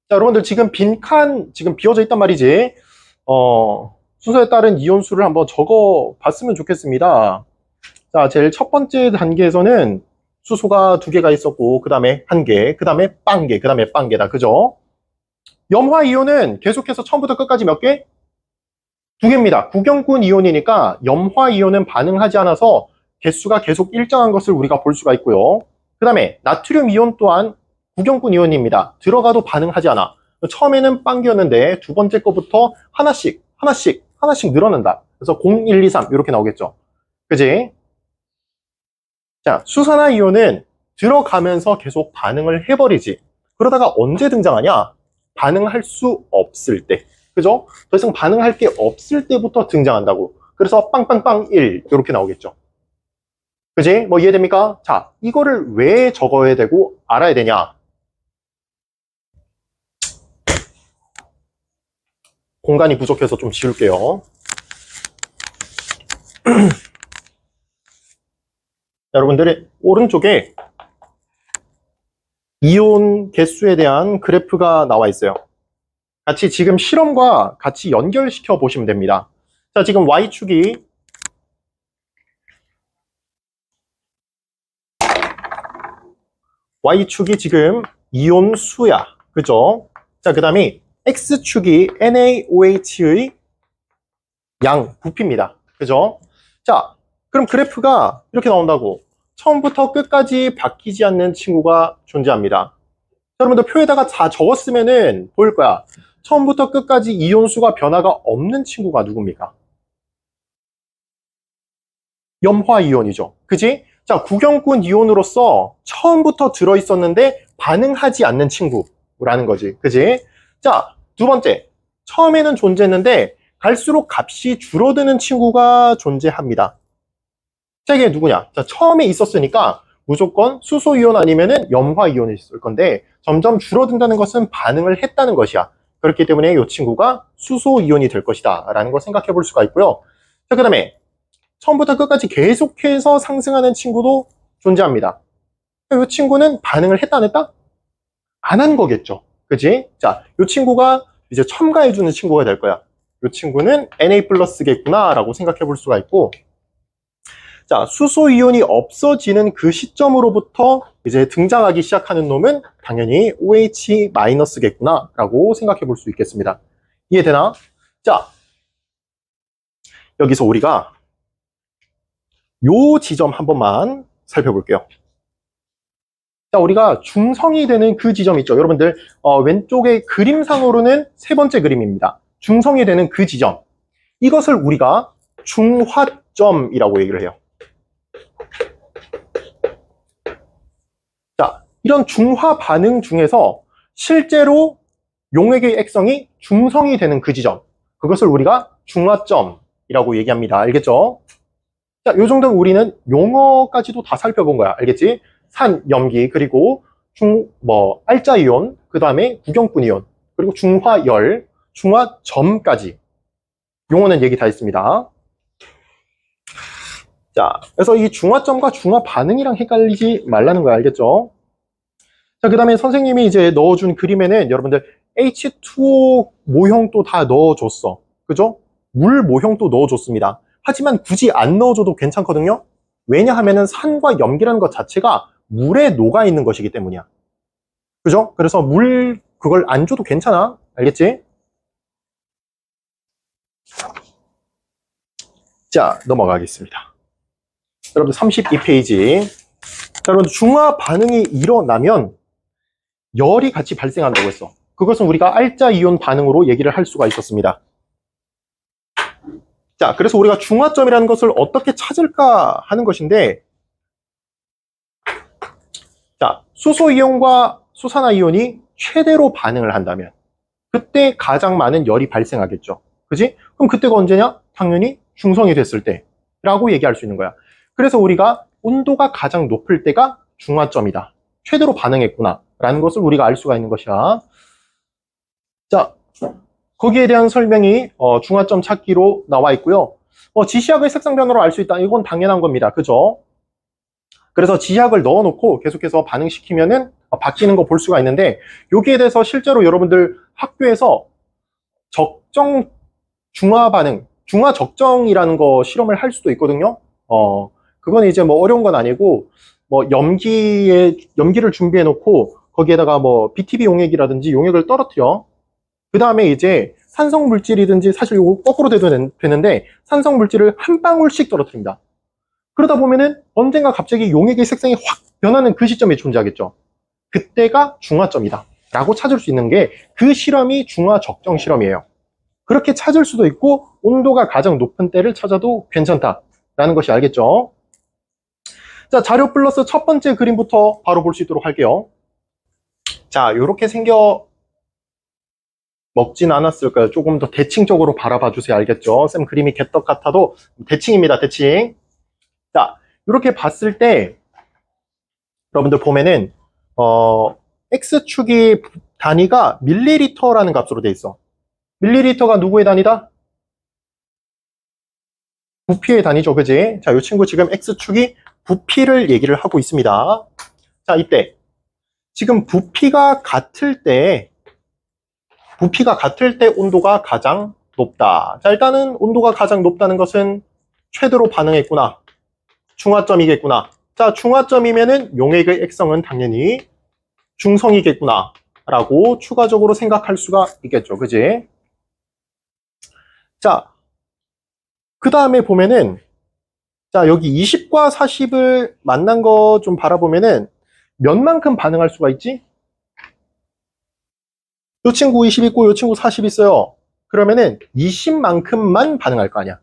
자, 여러분들 지금 빈칸 지금 비어져 있단 말이지. 순서에 따른 이온수를 한번 적어 봤으면 좋겠습니다. 자, 제일 첫 번째 단계에서는 수소가 2개가 있었고, 그 다음에 1개, 그 다음에 빵개, 그 다음에 빵개다. 그죠? 염화이온은 계속해서 처음부터 끝까지 몇 개? 2개입니다. 구경꾼 이온이니까 염화이온은 반응하지 않아서 개수가 계속 일정한 것을 우리가 볼 수가 있고요. 그 다음에 나트륨 이온 또한 구경꾼 이온입니다. 들어가도 반응하지 않아. 처음에는 빵개였는데 두 번째 거부터 하나씩 늘어난다. 그래서 0, 1, 2, 3 이렇게 나오겠죠. 그지? 자, 수산화이온은 들어가면서 계속 반응을 해버리지. 그러다가 언제 등장하냐? 반응할 수 없을 때. 그죠? 더 이상 반응할 게 없을 때부터 등장한다고. 그래서 빵빵빵 1 이렇게 나오겠죠. 그지? 뭐 이해됩니까? 자, 이거를 왜 적어야 되고 알아야 되냐? 공간이 부족해서 좀 지울게요. 여러분들의 오른쪽에 이온 개수에 대한 그래프가 나와 있어요. 같이 지금 실험과 같이 연결시켜 보시면 됩니다. 자, 지금 Y축이 지금 이온 수야. 그죠? 자, 그 다음에 X축이 NaOH의 양, 부피입니다. 그죠? 자, 그럼 그래프가 이렇게 나온다고. 처음부터 끝까지 바뀌지 않는 친구가 존재합니다. 여러분들 표에다가 다 적었으면은 보일 거야. 처음부터 끝까지 이온수가 변화가 없는 친구가 누굽니까? 염화이온이죠. 그지? 자, 구경꾼 이온으로서 처음부터 들어있었는데 반응하지 않는 친구라는 거지. 그지? 자, 두 번째. 처음에는 존재했는데 갈수록 값이 줄어드는 친구가 존재합니다. 자, 이게 누구냐? 자, 처음에 있었으니까 무조건 수소이온 아니면은 염화이온이 있을 건데 점점 줄어든다는 것은 반응을 했다는 것이야. 그렇기 때문에 이 친구가 수소이온이 될 것이다 라는 걸 생각해 볼 수가 있고요. 자, 그 다음에 처음부터 끝까지 계속해서 상승하는 친구도 존재합니다. 이 친구는 반응을 했다 안 했다? 안 한 거겠죠. 그지? 자, 이 친구가 이제 첨가해주는 친구가 될 거야. 이 친구는 Na 플러스겠구나 라고 생각해 볼 수가 있고, 자, 수소이온이 없어지는 그 시점으로부터 이제 등장하기 시작하는 놈은 당연히 OH 마이너스겠구나 라고 생각해 볼 수 있겠습니다. 이해되나? 자, 여기서 우리가 요 지점 한 번만 살펴볼게요. 자, 우리가 중성이 되는 그 지점 있죠. 여러분들 왼쪽에 그림상으로는 세 번째 그림입니다. 중성이 되는 그 지점, 이것을 우리가 중화점이라고 얘기를 해요. 자, 이런 중화 반응 중에서 실제로 용액의 액성이 중성이 되는 그 지점, 그것을 우리가 중화점이라고 얘기합니다. 알겠죠? 자, 요 정도는 우리는 용어까지도 다 살펴본 거야. 알겠지? 산, 염기, 그리고 알자이온, 그 다음에 구경꾼이온, 그리고 중화열, 중화점까지 용어는 얘기 다 했습니다. 자, 그래서 이 중화점과 중화반응이랑 헷갈리지 말라는 거야. 알겠죠? 자, 그 다음에 선생님이 이제 넣어준 그림에는 여러분들 H2O 모형도 다 넣어줬어. 그죠? 물 모형도 넣어줬습니다. 하지만 굳이 안 넣어줘도 괜찮거든요? 왜냐하면은 산과 염기라는 것 자체가 물에 녹아있는 것이기 때문이야. 그죠? 그래서 물, 그걸 안 줘도 괜찮아. 알겠지? 자, 넘어가겠습니다. 여러분들 32페이지. 자, 여러분 중화 반응이 일어나면 열이 같이 발생한다고 했어. 그것은 우리가 알자이온 반응으로 얘기를 할 수가 있었습니다. 자, 그래서 우리가 중화점이라는 것을 어떻게 찾을까 하는 것인데, 자, 수소이온과 수산화이온이 최대로 반응을 한다면 그때 가장 많은 열이 발생하겠죠. 그지? 그럼 그때가 언제냐? 당연히 중성이 됐을 때라고 얘기할 수 있는 거야. 그래서 우리가 온도가 가장 높을 때가 중화점이다. 최대로 반응했구나 라는 것을 우리가 알 수가 있는 것이야. 자, 거기에 대한 설명이 중화점 찾기로 나와 있고요. 지시약의 색상 변화로 알 수 있다. 이건 당연한 겁니다. 그죠? 그래서 지시약을 넣어놓고 계속해서 반응시키면은 바뀌는 거 볼 수가 있는데, 여기에 대해서 실제로 여러분들 학교에서 적정 중화 반응, 중화 적정이라는 거 실험을 할 수도 있거든요. 그건 이제 뭐 어려운 건 아니고, 뭐 염기를 준비해 놓고 거기에다가 뭐 BTB 용액이라든지 용액을 떨어뜨려. 그 다음에 이제 산성 물질이든지, 사실 이거 거꾸로 돼도 되는데 산성 물질을 한 방울씩 떨어뜨립니다. 그러다 보면은 언젠가 갑자기 용액의 색상이 확 변하는 그 시점이 존재하겠죠. 그때가 중화점이다 라고 찾을 수 있는 게 그 실험이 중화 적정 실험이에요. 그렇게 찾을 수도 있고 온도가 가장 높은 때를 찾아도 괜찮다라는 것이 알겠죠. 자, 자료 플러스 첫 번째 그림부터 바로 볼 수 있도록 할게요. 자, 이렇게 생겨 먹진 않았을까요? 조금 더 대칭적으로 바라봐 주세요. 알겠죠? 쌤 그림이 개떡 같아도 대칭입니다. 대칭. 자, 이렇게 봤을 때 여러분들 보면은 X축이 단위가 밀리리터라는 값으로 돼 있어. 밀리리터가 누구의 단위다? 부피의 단위죠. 그지? 자, 이 친구 지금 X축이 부피를 얘기를 하고 있습니다. 자, 이때 지금 부피가 같을 때 온도가 가장 높다. 자, 일단은 온도가 가장 높다는 것은 최대로 반응했구나. 중화점이겠구나. 자, 중화점이면은 용액의 액성은 당연히 중성이겠구나 라고 추가적으로 생각할 수가 있겠죠. 그지? 자, 그 다음에 보면은, 자, 여기 20과 40을 만난 거 좀 바라보면은 몇만큼 반응할 수가 있지? 이 친구 20 있고 이 친구 40 있어요. 그러면은 20만큼만 반응할 거 아니야.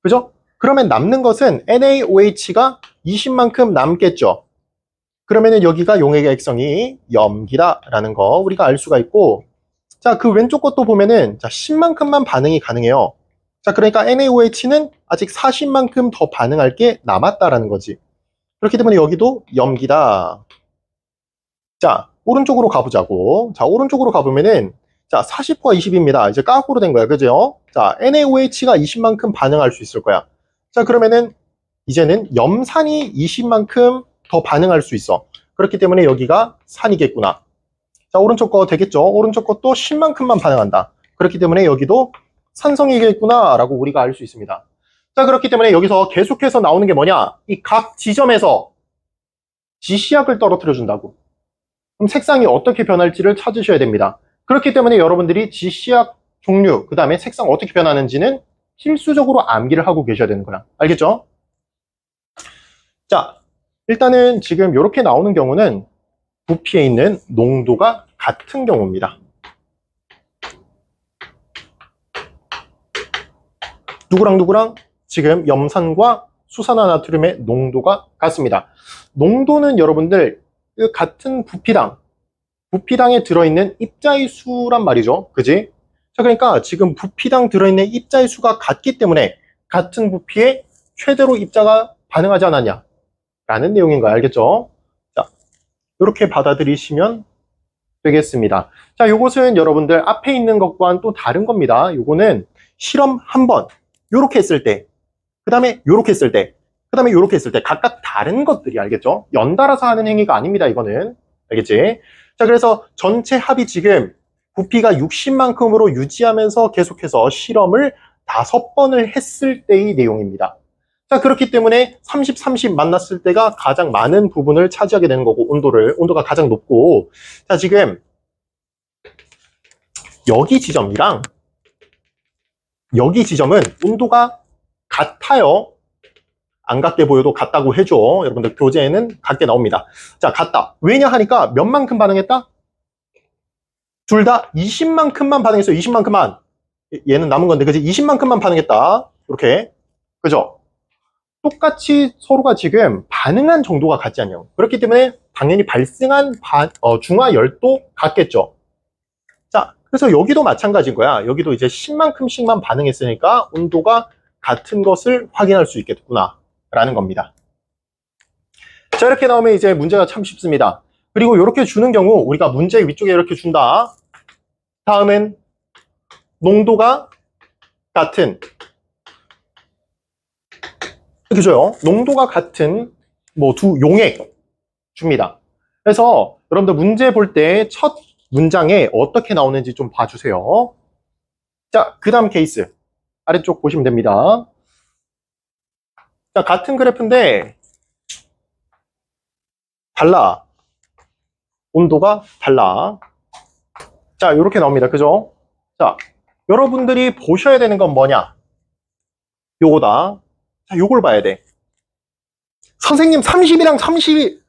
그죠? 그러면 남는 것은 NaOH가 20만큼 남겠죠. 그러면은 여기가 용액의 액성이 염기다라는 거 우리가 알 수가 있고, 자, 그 왼쪽 것도 보면은 자, 10만큼만 반응이 가능해요. 자, 그러니까 NaOH는 아직 40만큼 더 반응할 게 남았다라는 거지. 그렇기 때문에 여기도 염기다. 자, 오른쪽으로 가보자고. 자, 오른쪽으로 가보면은 자, 40과 20입니다. 이제 까꾸로 된 거야. 그죠? 자, NaOH가 20만큼 반응할 수 있을 거야. 자, 그러면은 이제는 염산이 20만큼 더 반응할 수 있어. 그렇기 때문에 여기가 산이겠구나. 자, 오른쪽 거 되겠죠? 오른쪽 것도 10만큼만 반응한다. 그렇기 때문에 여기도 산성이겠구나 라고 우리가 알 수 있습니다. 자, 그렇기 때문에 여기서 계속해서 나오는 게 뭐냐? 이 각 지점에서 지시약을 떨어뜨려 준다고. 그럼 색상이 어떻게 변할지를 찾으셔야 됩니다. 그렇기 때문에 여러분들이 지시약 종류, 그 다음에 색상 어떻게 변하는지는 필수적으로 암기를 하고 계셔야 되는 거야. 알겠죠? 자, 일단은 지금 이렇게 나오는 경우는 부피에 있는 농도가 같은 경우입니다. 누구랑 누구랑? 지금 염산과 수산화나트륨의 농도가 같습니다. 농도는 여러분들 그 같은 부피당에 들어있는 입자의 수란 말이죠. 그지? 자, 그러니까 지금 부피당 들어있는 입자의 수가 같기 때문에 같은 부피에 최대로 입자가 반응하지 않았냐 라는 내용인 거 알겠죠? 자, 이렇게 받아들이시면 되겠습니다. 자, 요것은 여러분들 앞에 있는 것과는 또 다른 겁니다. 요거는 실험 한 번 요렇게 했을 때, 그 다음에 요렇게 했을 때, 그 다음에 요렇게 했을 때 각각 다른 것들이 알겠죠? 연달아서 하는 행위가 아닙니다. 이거는 알겠지? 자, 그래서 전체 합이 지금 부피가 60만큼으로 유지하면서 계속해서 실험을 5번을 했을 때의 내용입니다. 자, 그렇기 때문에 30, 30 만났을 때가 가장 많은 부분을 차지하게 되는 거고, 온도가 가장 높고, 자, 지금 여기 지점이랑 여기 지점은 온도가 같아요. 안 같게 보여도 같다고 해줘. 여러분들 교재에는 같게 나옵니다. 자, 같다. 왜냐 하니까 몇 만큼 반응했다? 둘 다 20만큼만 반응했어요. 20만큼만. 얘는 남은 건데, 그지? 20만큼만 반응했다. 이렇게. 그죠? 똑같이 서로가 지금 반응한 정도가 같지 않냐고. 그렇기 때문에 당연히 발생한 중화열도 같겠죠. 자, 그래서 여기도 마찬가지인 거야. 여기도 이제 10만큼씩만 반응했으니까 온도가 같은 것을 확인할 수 있겠구나 라는 겁니다. 자, 이렇게 나오면 이제 문제가 참 쉽습니다. 그리고 이렇게 주는 경우 우리가 문제 위쪽에 이렇게 준다. 다음은 농도가 같은, 이렇게 줘요. 농도가 같은 뭐 두 용액 줍니다. 그래서 여러분들 문제 볼 때 첫 문장에 어떻게 나오는지 좀 봐주세요. 자, 그 다음 케이스 아래쪽 보시면 됩니다. 자, 같은 그래프인데 달라. 온도가 달라. 자, 이렇게 나옵니다. 그죠? 자, 여러분들이 보셔야 되는 건 뭐냐? 요거다. 자, 요걸 봐야 돼. 선생님 30이랑 30이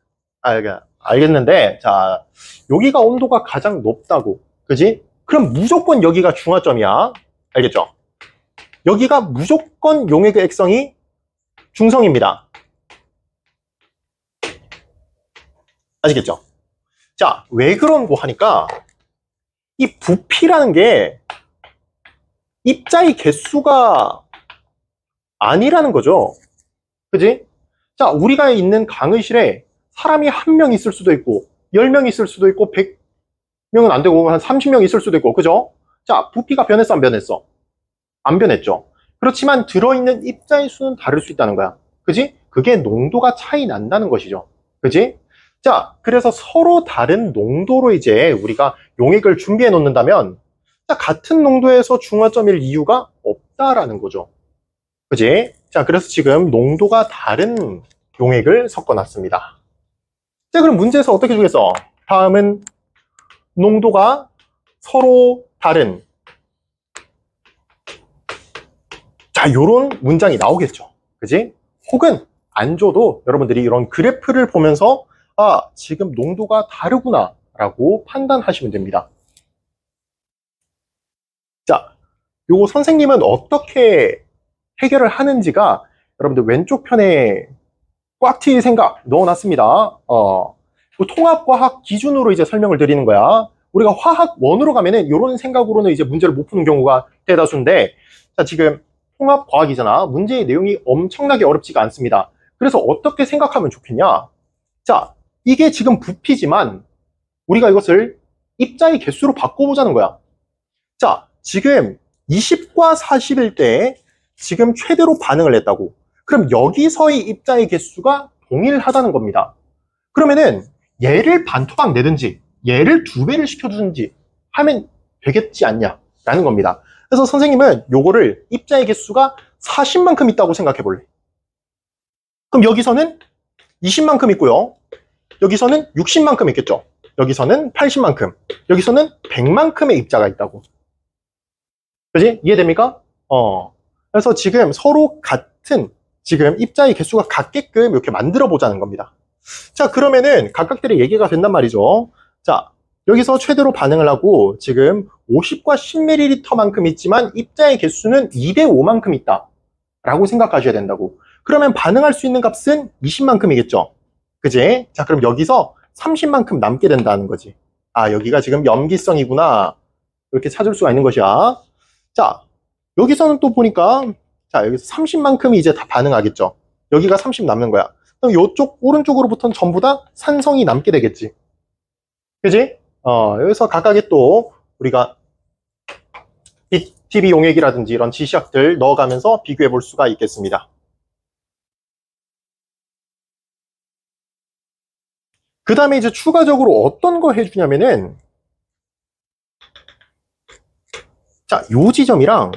알겠는데, 자, 여기가 온도가 가장 높다고. 그지? 그럼 무조건 여기가 중화점이야. 알겠죠? 여기가 무조건 용액의 액성이 중성입니다. 아시겠죠? 자, 왜 그런고 하니까 이 부피라는 게 입자의 개수가 아니라는 거죠. 그지? 자, 우리가 있는 강의실에 사람이 한 명 있을 수도 있고 10명 있을 수도 있고 100명은 안 되고 한 30명 있을 수도 있고, 그죠? 자, 부피가 변했어 안 변했어? 안 변했죠. 그렇지만 들어있는 입자의 수는 다를 수 있다는 거야. 그지? 그게 농도가 차이 난다는 것이죠. 그지? 자, 그래서 서로 다른 농도로 이제 우리가 용액을 준비해 놓는다면, 자, 같은 농도에서 중화점일 이유가 없다라는 거죠. 그지? 자, 그래서 지금 농도가 다른 용액을 섞어 놨습니다. 자, 그럼 문제에서 어떻게 주겠어? 다음은 농도가 서로 다른, 자, 요런 문장이 나오겠죠. 그지? 혹은 안 줘도 여러분들이 이런 그래프를 보면서 아, 지금 농도가 다르구나 라고 판단하시면 됩니다. 자, 요거 선생님은 어떻게 해결을 하는지가 여러분들 왼쪽 편에 꽉 트일 생각 넣어놨습니다. 그 통합과학 기준으로 이제 설명을 드리는 거야. 우리가 화학 1으로 가면은 이런 생각으로는 이제 문제를 못 푸는 경우가 대다수인데, 자, 지금 통합과학이잖아. 문제의 내용이 엄청나게 어렵지가 않습니다. 그래서 어떻게 생각하면 좋겠냐? 자, 이게 지금 부피지만 우리가 이것을 입자의 개수로 바꿔보자는 거야. 자, 지금 20과 40일 때 지금 최대로 반응을 했다고. 그럼 여기서의 입자의 개수가 동일하다는 겁니다. 그러면은 얘를 반토막 내든지 얘를 2배를 시켜주든지 하면 되겠지 않냐라는 겁니다. 그래서 선생님은 요거를 입자의 개수가 40만큼 있다고 생각해 볼래. 그럼 여기서는 20만큼 있고요. 여기서는 60만큼 있겠죠. 여기서는 80만큼, 여기서는 100만큼의 입자가 있다고. 그지? 이해됩니까? 그래서 지금 서로 같은 지금 입자의 개수가 같게끔 이렇게 만들어 보자는 겁니다. 자, 그러면은 각각들의 얘기가 된단 말이죠. 자, 여기서 최대로 반응을 하고 지금 50과 10ml만큼 있지만 입자의 개수는 205만큼 있다 라고 생각하셔야 된다고. 그러면 반응할 수 있는 값은 20만큼이겠죠. 그지? 자, 그럼 여기서 30만큼 남게 된다는 거지. 아, 여기가 지금 염기성이구나. 이렇게 찾을 수가 있는 것이야. 자, 여기서는 또 보니까, 자, 여기서 30만큼이 이제 다 반응하겠죠. 여기가 30 남는 거야. 그럼 이쪽 오른쪽으로부터는 전부 다 산성이 남게 되겠지. 그지? 여기서 각각의 또 우리가 BTB 용액이라든지 이런 지시약들 넣어가면서 비교해 볼 수가 있겠습니다. 그 다음에 이제 추가적으로 어떤 거 해주냐면은, 자, 요 지점이랑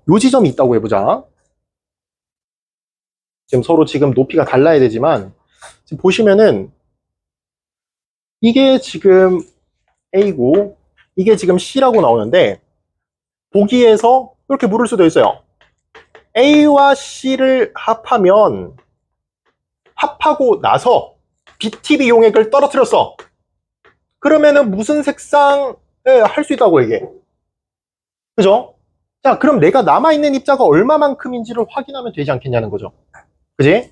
요 지점이 있다고 해보자. 지금 서로 지금 높이가 달라야 되지만, 지금 보시면은, 이게 지금 A고, 이게 지금 C라고 나오는데, 보기에서 이렇게 물을 수도 있어요. A와 C를 합하면, 합하고 나서 BTB 용액을 떨어뜨렸어. 그러면은 무슨 색상을 할 수 있다고 얘기해. 그죠? 자, 그럼 내가 남아있는 입자가 얼마만큼인지를 확인하면 되지 않겠냐는 거죠. 그지?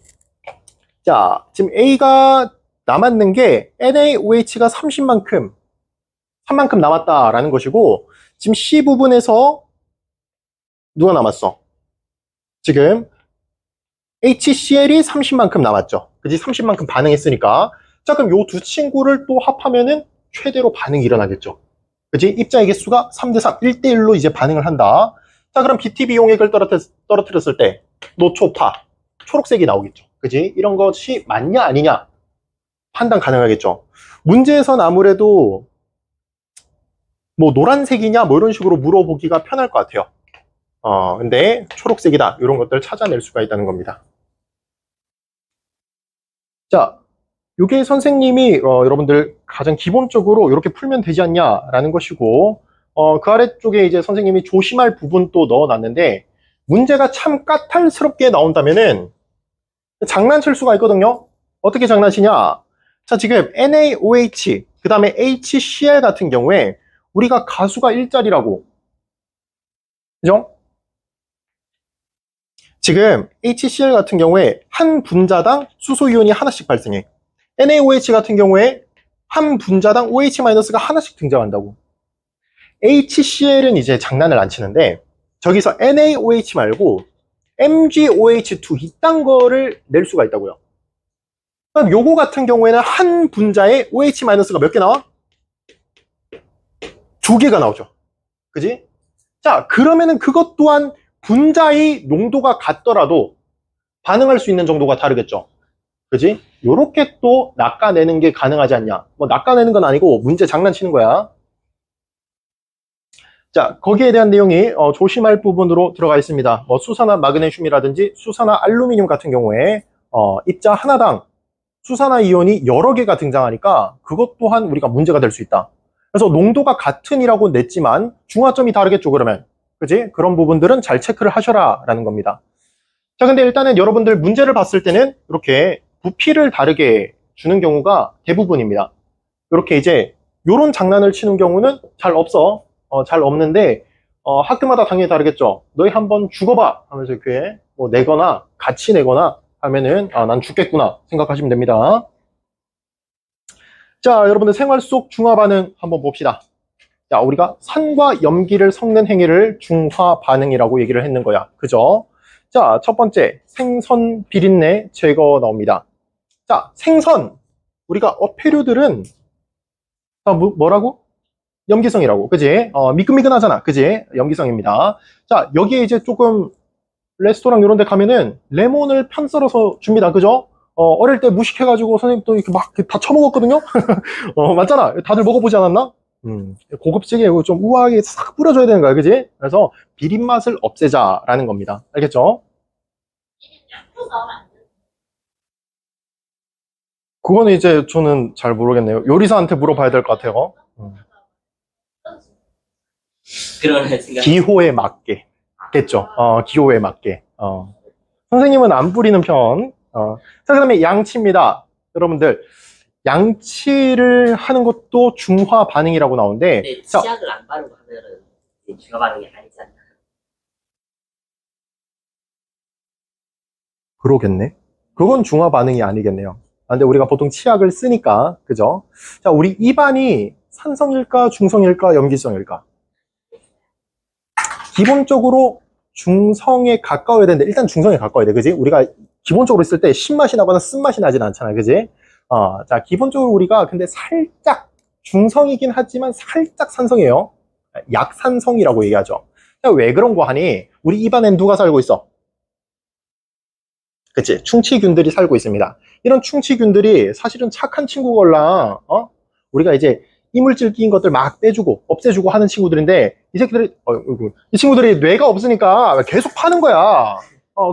자, 지금 A가 남았는 게 NaOH가 30만큼, 3만큼 남았다라는 것이고, 지금 C 부분에서 누가 남았어? 지금 HCl이 30만큼 남았죠. 그지? 30만큼 반응했으니까. 자, 그럼 요 두 친구를 또 합하면은 최대로 반응이 일어나겠죠. 그지? 입자의 개수가 3대3, 1대1로 이제 반응을 한다. 자, 그럼 BTB 용액을 떨어뜨렸을 때 노초파, 초록색이 나오겠죠. 그지? 이런 것이 맞냐 아니냐 판단 가능하겠죠. 문제에선 아무래도 뭐 노란색이냐 뭐 이런 식으로 물어보기가 편할 것 같아요. 근데 초록색이다 이런 것들 찾아낼 수가 있다는 겁니다. 자, 이게 선생님이 여러분들 가장 기본적으로 이렇게 풀면 되지 않냐라는 것이고, 그 아래쪽에 이제 선생님이 조심할 부분 또 넣어놨는데, 문제가 참 까탈스럽게 나온다면은 장난칠 수가 있거든요. 어떻게 장난치냐? 자, 지금 NaOH 그 다음에 HCl 같은 경우에 우리가 가수가 1짜리라고, 그죠? 지금 HCl 같은 경우에 한 분자당 수소이온이 하나씩 발생해. NaOH 같은 경우에 한 분자당 OH-가 하나씩 등장한다고. HCl은 이제 장난을 안 치는데, 저기서 NaOH 말고 MgOH2 이딴 거를 낼 수가 있다고요. 그럼 요거 같은 경우에는 한 분자에 OH-가 몇 개 나와? 2개가 나오죠. 그지? 자, 그러면은 그것 또한 분자의 농도가 같더라도 반응할 수 있는 정도가 다르겠죠. 그지? 요렇게 또 낚아내는 게 가능하지 않냐. 뭐 낚아내는 건 아니고 문제 장난치는 거야. 자, 거기에 대한 내용이 조심할 부분으로 들어가 있습니다. 뭐 수산화 마그네슘이라든지 수산화 알루미늄 같은 경우에 입자 하나당 수산화 이온이 여러 개가 등장하니까 그것 또한 우리가 문제가 될 수 있다. 그래서 농도가 같은이라고 냈지만 중화점이 다르겠죠, 그러면. 그지? 그런 부분들은 잘 체크를 하셔라 라는 겁니다. 자, 근데 일단은 여러분들 문제를 봤을 때는 이렇게 부피를 다르게 주는 경우가 대부분입니다. 이렇게 이제 요런 장난을 치는 경우는 잘 잘 없는데 학교마다 당연히 다르겠죠. 너희 한번 죽어봐 하면서 이렇게 뭐 내거나 같이 내거나 하면은 난 죽겠구나 생각하시면 됩니다. 자, 여러분들 생활 속 중화 반응 한번 봅시다. 자, 우리가 산과 염기를 섞는 행위를 중화 반응이라고 얘기를 했는 거야. 그죠? 자, 첫 번째 생선 비린내 제거 나옵니다. 자, 생선 우리가 어패류들은 뭐라고? 염기성이라고, 그지? 미끈미끈하잖아, 그지? 염기성입니다. 자, 여기에 이제 조금 레스토랑 이런 데 가면은 레몬을 편 썰어서 줍니다, 그죠? 어릴 때 무식해가지고 선생님 또 이렇게 막 다 처먹었거든요? 맞잖아. 다들 먹어보지 않았나? 고급지게 좀 우아하게 싹 뿌려줘야 되는 거야, 그지? 그래서 비린 맛을 없애자라는 겁니다. 알겠죠? 또 나오면 안 돼. 그거는 이제 저는 잘 모르겠네요. 요리사한테 물어봐야 될 것 같아요. 그런 생각. 기호에 맞게. 겠죠? 기호에 맞게. 선생님은 안 뿌리는 편. 자, 그 다음에 양치입니다. 여러분들, 양치를 하는 것도 중화 반응이라고 나오는데, 근데 자, 치약을 안 바르고 하면은 이게 중화 반응이 아니잖아. 그러겠네. 그건 중화 반응이 아니겠네요. 근데 우리가 보통 치약을 쓰니까, 그죠? 자, 우리 입안이 산성일까, 중성일까, 염기성일까? 기본적으로 중성에 가까워야 되는데, 일단 중성에 가까워야 돼, 그지? 우리가 기본적으로 있을 때 신맛이 나거나 쓴맛이 나진 않잖아, 그지? 자, 기본적으로 우리가 근데 살짝 중성이긴 하지만 살짝 산성이에요. 약산성이라고 얘기하죠. 자, 왜 그런 거 하니? 우리 입안엔 누가 살고 있어? 그치? 충치균들이 살고 있습니다. 이런 충치균들이 사실은 착한 친구걸라, 우리가 이제 이물질 끼인 것들 막 빼주고, 없애주고 하는 친구들인데, 이 친구들이 뇌가 없으니까 계속 파는 거야.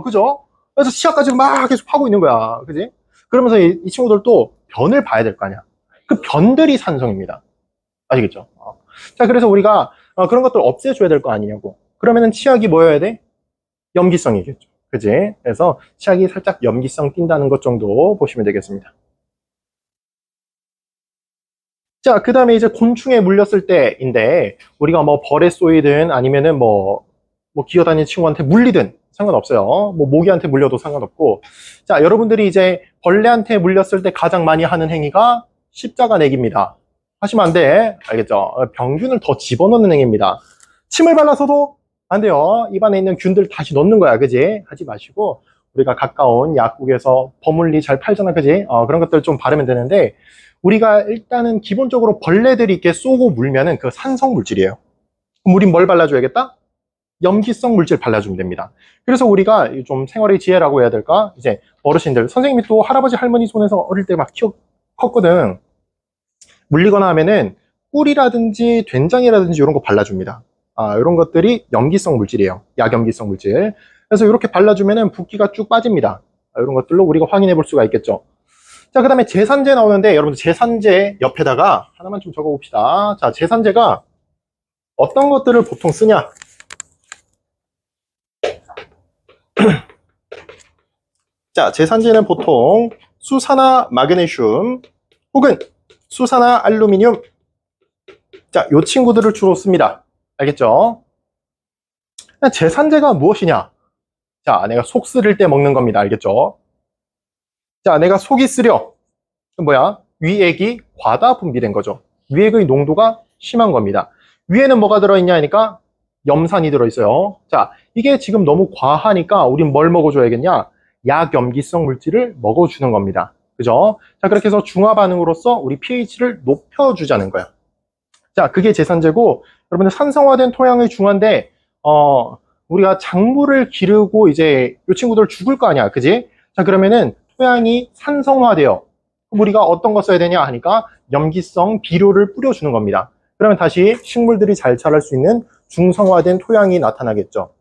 그죠? 그래서 시합까지 막 계속 파고 있는 거야. 그지? 그러면서 이 친구들도 변을 봐야 될 거 아니야. 그 변들이 산성입니다. 아시겠죠? 자, 그래서 우리가 그런 것들 없애줘야 될 거 아니냐고. 그러면은 치약이 뭐여야 돼? 염기성이겠죠. 그지? 그래서 치약이 살짝 염기성 띈다는 것 정도 보시면 되겠습니다. 자, 그 다음에 이제 곤충에 물렸을 때인데, 우리가 뭐 벌에 쏘이든 아니면은 뭐 기어다니는 친구한테 물리든 상관없어요. 뭐 모기한테 물려도 상관없고. 자, 여러분들이 이제 벌레한테 물렸을 때 가장 많이 하는 행위가 십자가 내기입니다. 하시면 안 돼. 알겠죠? 병균을 더 집어넣는 행위입니다. 침을 발라서도 안 돼요. 입안에 있는 균들 다시 넣는 거야. 그지? 하지 마시고, 우리가 가까운 약국에서 버물리 잘 팔잖아. 그지? 그런 것들 좀 바르면 되는데, 우리가 일단은 기본적으로 벌레들이 이렇게 쏘고 물면은 그 산성 물질이에요. 그럼 우린 뭘 발라줘야겠다? 염기성 물질 발라주면 됩니다. 그래서 우리가 좀 생활의 지혜라고 해야 될까? 이제 어르신들, 선생님이 또 할아버지 할머니 손에서 어릴 때 막 컸거든. 물리거나 하면은 꿀이라든지 된장이라든지 이런 거 발라줍니다. 이런 것들이 염기성 물질이에요. 약염기성 물질. 그래서 이렇게 발라주면은 붓기가 쭉 빠집니다. 이런 것들로 우리가 확인해 볼 수가 있겠죠. 자, 그 다음에 제산제 나오는데, 여러분들 제산제 옆에다가 하나만 좀 적어 봅시다. 자, 제산제가 어떤 것들을 보통 쓰냐? 자, 제산제는 보통 수산화 마그네슘 혹은 수산화 알루미늄, 자, 요 친구들을 주로 씁니다. 알겠죠? 제산제가 무엇이냐? 자, 내가 속 쓰릴 때 먹는 겁니다. 알겠죠? 자, 내가 속이 쓰려. 뭐야? 위액이 과다 분비된 거죠. 위액의 농도가 심한 겁니다. 위에는 뭐가 들어있냐 하니까 염산이 들어있어요. 자, 이게 지금 너무 과하니까 우린 뭘 먹어줘야겠냐? 약염기성 물질을 먹어주는 겁니다. 그죠? 자, 그렇게 해서 중화 반응으로서 우리 pH를 높여주자는 거야. 자, 그게 제산제고, 여러분들 산성화된 토양의 중화인데, 우리가 작물을 기르고 이제 이 친구들 죽을 거 아니야. 그지? 자, 그러면은 토양이 산성화돼요. 그럼 우리가 어떤 거 써야 되냐 하니까 염기성 비료를 뿌려주는 겁니다. 그러면 다시 식물들이 잘 자랄 수 있는 중성화된 토양이 나타나겠죠.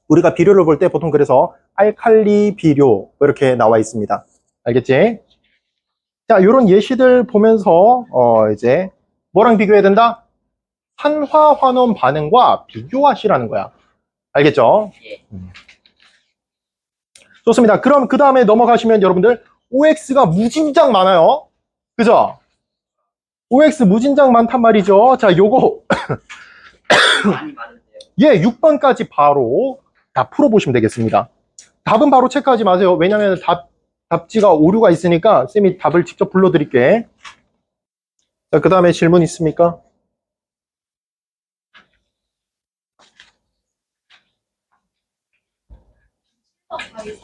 우리가 비료를 볼 때 보통 그래서 알칼리 비료 이렇게 나와 있습니다. 알겠지? 자, 이런 예시들 보면서 이제 뭐랑 비교해야 된다? 산화환원 반응과 비교하시라는 거야. 알겠죠? 예. 좋습니다. 그럼 그 다음에 넘어가시면 여러분들 OX가 무진장 많아요. 그죠? OX 무진장 많단 말이죠. 자, 요거 많이 많은데요. 예, 6번까지 바로 다 풀어보시면 되겠습니다. 답은 바로 체크하지 마세요. 왜냐면 답지가 오류가 있으니까 쌤이 답을 직접 불러드릴게. 자, 그 다음에 질문 있습니까? 답이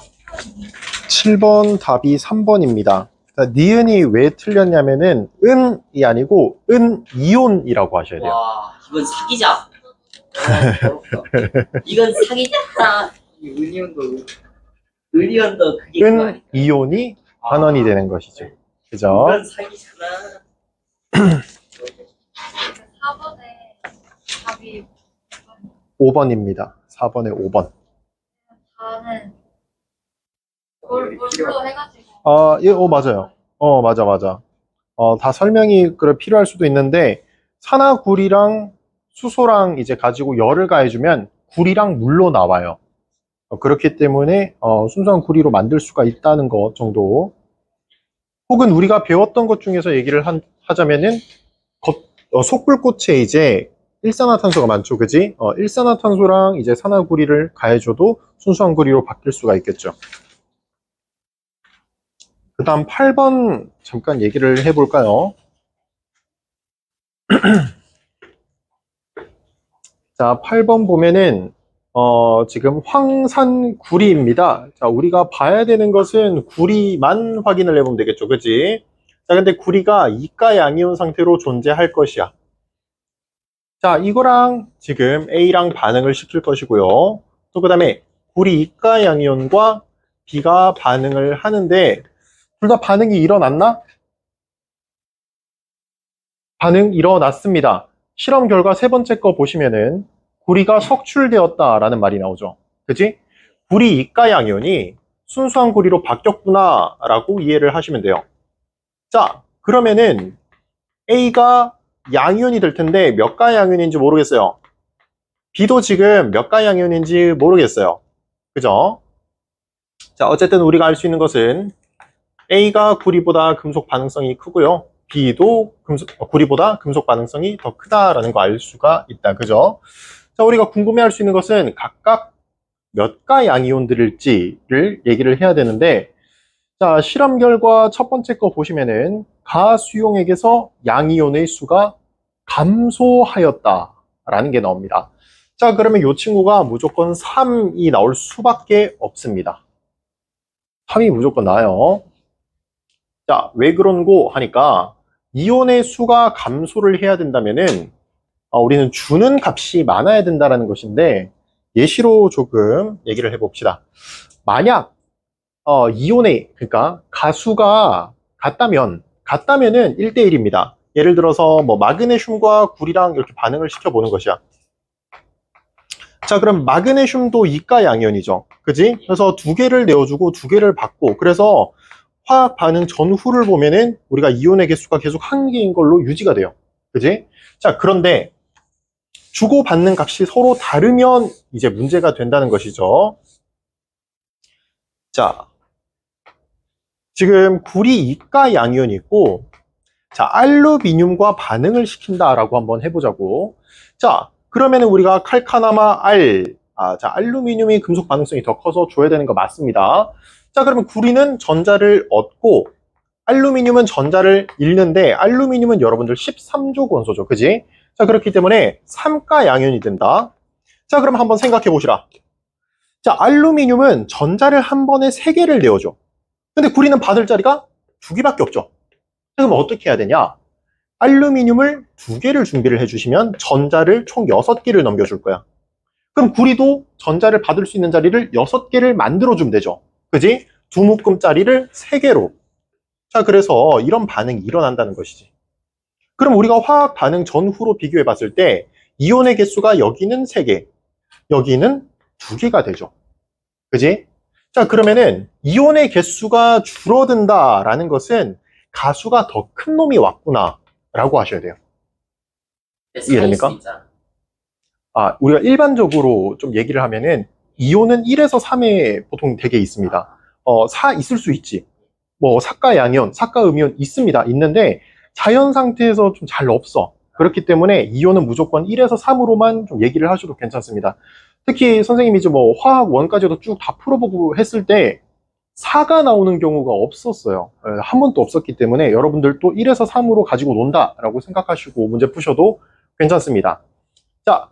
7번 답이 3번입니다. 니은이 왜 틀렸냐면은 은이 아니고 은이온이라고 하셔야 돼요. 와, 이건 사기자. 이건 사기자. 의리언도 그게 그거 아닐까? 은이온이 반원이 되는 것이죠. 그죠? 이건 사기잖아. 4번에 답이 5번입니다. 4번에 5번. 다는 뭘로 해가지고 예, 맞아요. 맞아. 다 설명이 필요할 수도 있는데, 산화 구리랑 수소랑 이제 가지고 열을 가해주면 구리랑 물로 나와요. 그렇기 때문에, 순수한 구리로 만들 수가 있다는 것 정도. 혹은 우리가 배웠던 것 중에서 얘기를 하자면은, 속불꽃에 이제 일산화탄소가 많죠. 그지? 일산화탄소랑 이제 산화 구리를 가해줘도 순수한 구리로 바뀔 수가 있겠죠. 그 다음 8번 잠깐 얘기를 해볼까요? 자, 8번 보면은, 지금 황산구리입니다. 자, 우리가 봐야 되는 것은 구리만 확인을 해보면 되겠죠. 그치? 자, 근데 구리가 이가 양이온 상태로 존재할 것이야. 자, 이거랑 지금 A랑 반응을 시킬 것이고요. 또 그 다음에 구리 이가 양이온과 B가 반응을 하는데, 둘 다 반응이 일어났나? 반응 일어났습니다. 실험 결과 세 번째 거 보시면은 구리가 석출되었다라는 말이 나오죠. 그치? 구리 이가 양이온이 순수한 구리로 바뀌었구나 라고 이해를 하시면 돼요. 자, 그러면은 A가 양이온이 될 텐데 몇 가 양이온인지 모르겠어요. B도 지금 몇 가 양이온인지 모르겠어요. 그죠? 자, 어쨌든 우리가 알 수 있는 것은 A가 구리보다 금속 반응성이 크고요. B도 구리보다 금속 반응성이 더 크다라는 거 알 수가 있다. 그죠? 자, 우리가 궁금해할 수 있는 것은 각각 몇 가 양이온들일지를 얘기를 해야 되는데, 자, 실험 결과 첫 번째 거 보시면은 가수용액에서 양이온의 수가 감소하였다라는 게 나옵니다. 자, 그러면 이 친구가 무조건 3이 나올 수밖에 없습니다. 3이 무조건 나와요. 자, 왜 그런고 하니까 이온의 수가 감소를 해야 된다면은 우리는 주는 값이 많아야 된다는 것인데 예시로 조금 얘기를 해봅시다. 만약 이온의 그러니까 가수가 같다면은 1대1입니다. 예를 들어서 뭐 마그네슘과 구리랑 이렇게 반응을 시켜보는 것이야. 자, 그럼 마그네슘도 이가 양이온이죠. 그지? 그래서 두 개를 내어주고 두 개를 받고 그래서 화학 반응 전후를 보면은 우리가 이온의 개수가 계속 한 개인 걸로 유지가 돼요. 그지? 자, 그런데 주고받는 값이 서로 다르면 이제 문제가 된다는 것이죠. 자, 지금 구리 이가 양이온이 있고, 자, 알루미늄과 반응을 시킨다라고 한번 해보자고. 자, 그러면은 우리가 칼카나마 자, 알루미늄이 금속 반응성이 더 커서 줘야 되는 거 맞습니다. 자, 그러면 구리는 전자를 얻고 알루미늄은 전자를 잃는데 알루미늄은 여러분들 13조 원소죠. 그지? 자, 그렇기 때문에 3가 양이온이 된다. 자, 그럼 한번 생각해 보시라. 자, 알루미늄은 전자를 한 번에 3개를 내어줘. 근데 구리는 받을 자리가 2개밖에 없죠. 그럼 어떻게 해야 되냐? 알루미늄을 2개를 준비를 해주시면 전자를 총 6개를 넘겨줄 거야. 그럼 구리도 전자를 받을 수 있는 자리를 6개를 만들어주면 되죠. 그지? 2묶음짜리를 3개로. 자, 그래서 이런 반응이 일어난다는 것이지. 그럼 우리가 화학 반응 전후로 비교해 봤을 때 이온의 개수가 여기는 3개, 여기는 2개가 되죠. 그지? 자, 그러면은 이온의 개수가 줄어든다라는 것은 가수가 더 큰 놈이 왔구나 라고 하셔야 돼요. 이해됩니까? 우리가 일반적으로 좀 얘기를 하면은 이온은 1에서 3에 보통 되게 있습니다. 4 있을 수 있지. 뭐 사가 양이온, 사가 음이온 있습니다. 있는데 자연 상태에서 좀 잘 없어. 그렇기 때문에 이온은 무조건 1에서 3으로만 좀 얘기를 하셔도 괜찮습니다. 특히 선생님이 이제 뭐 화학 원까지도 쭉 다 풀어보고 했을 때 4가 나오는 경우가 없었어요. 한 번도 없었기 때문에 여러분들도 1에서 3으로 가지고 논다라고 생각하시고 문제 푸셔도 괜찮습니다. 자,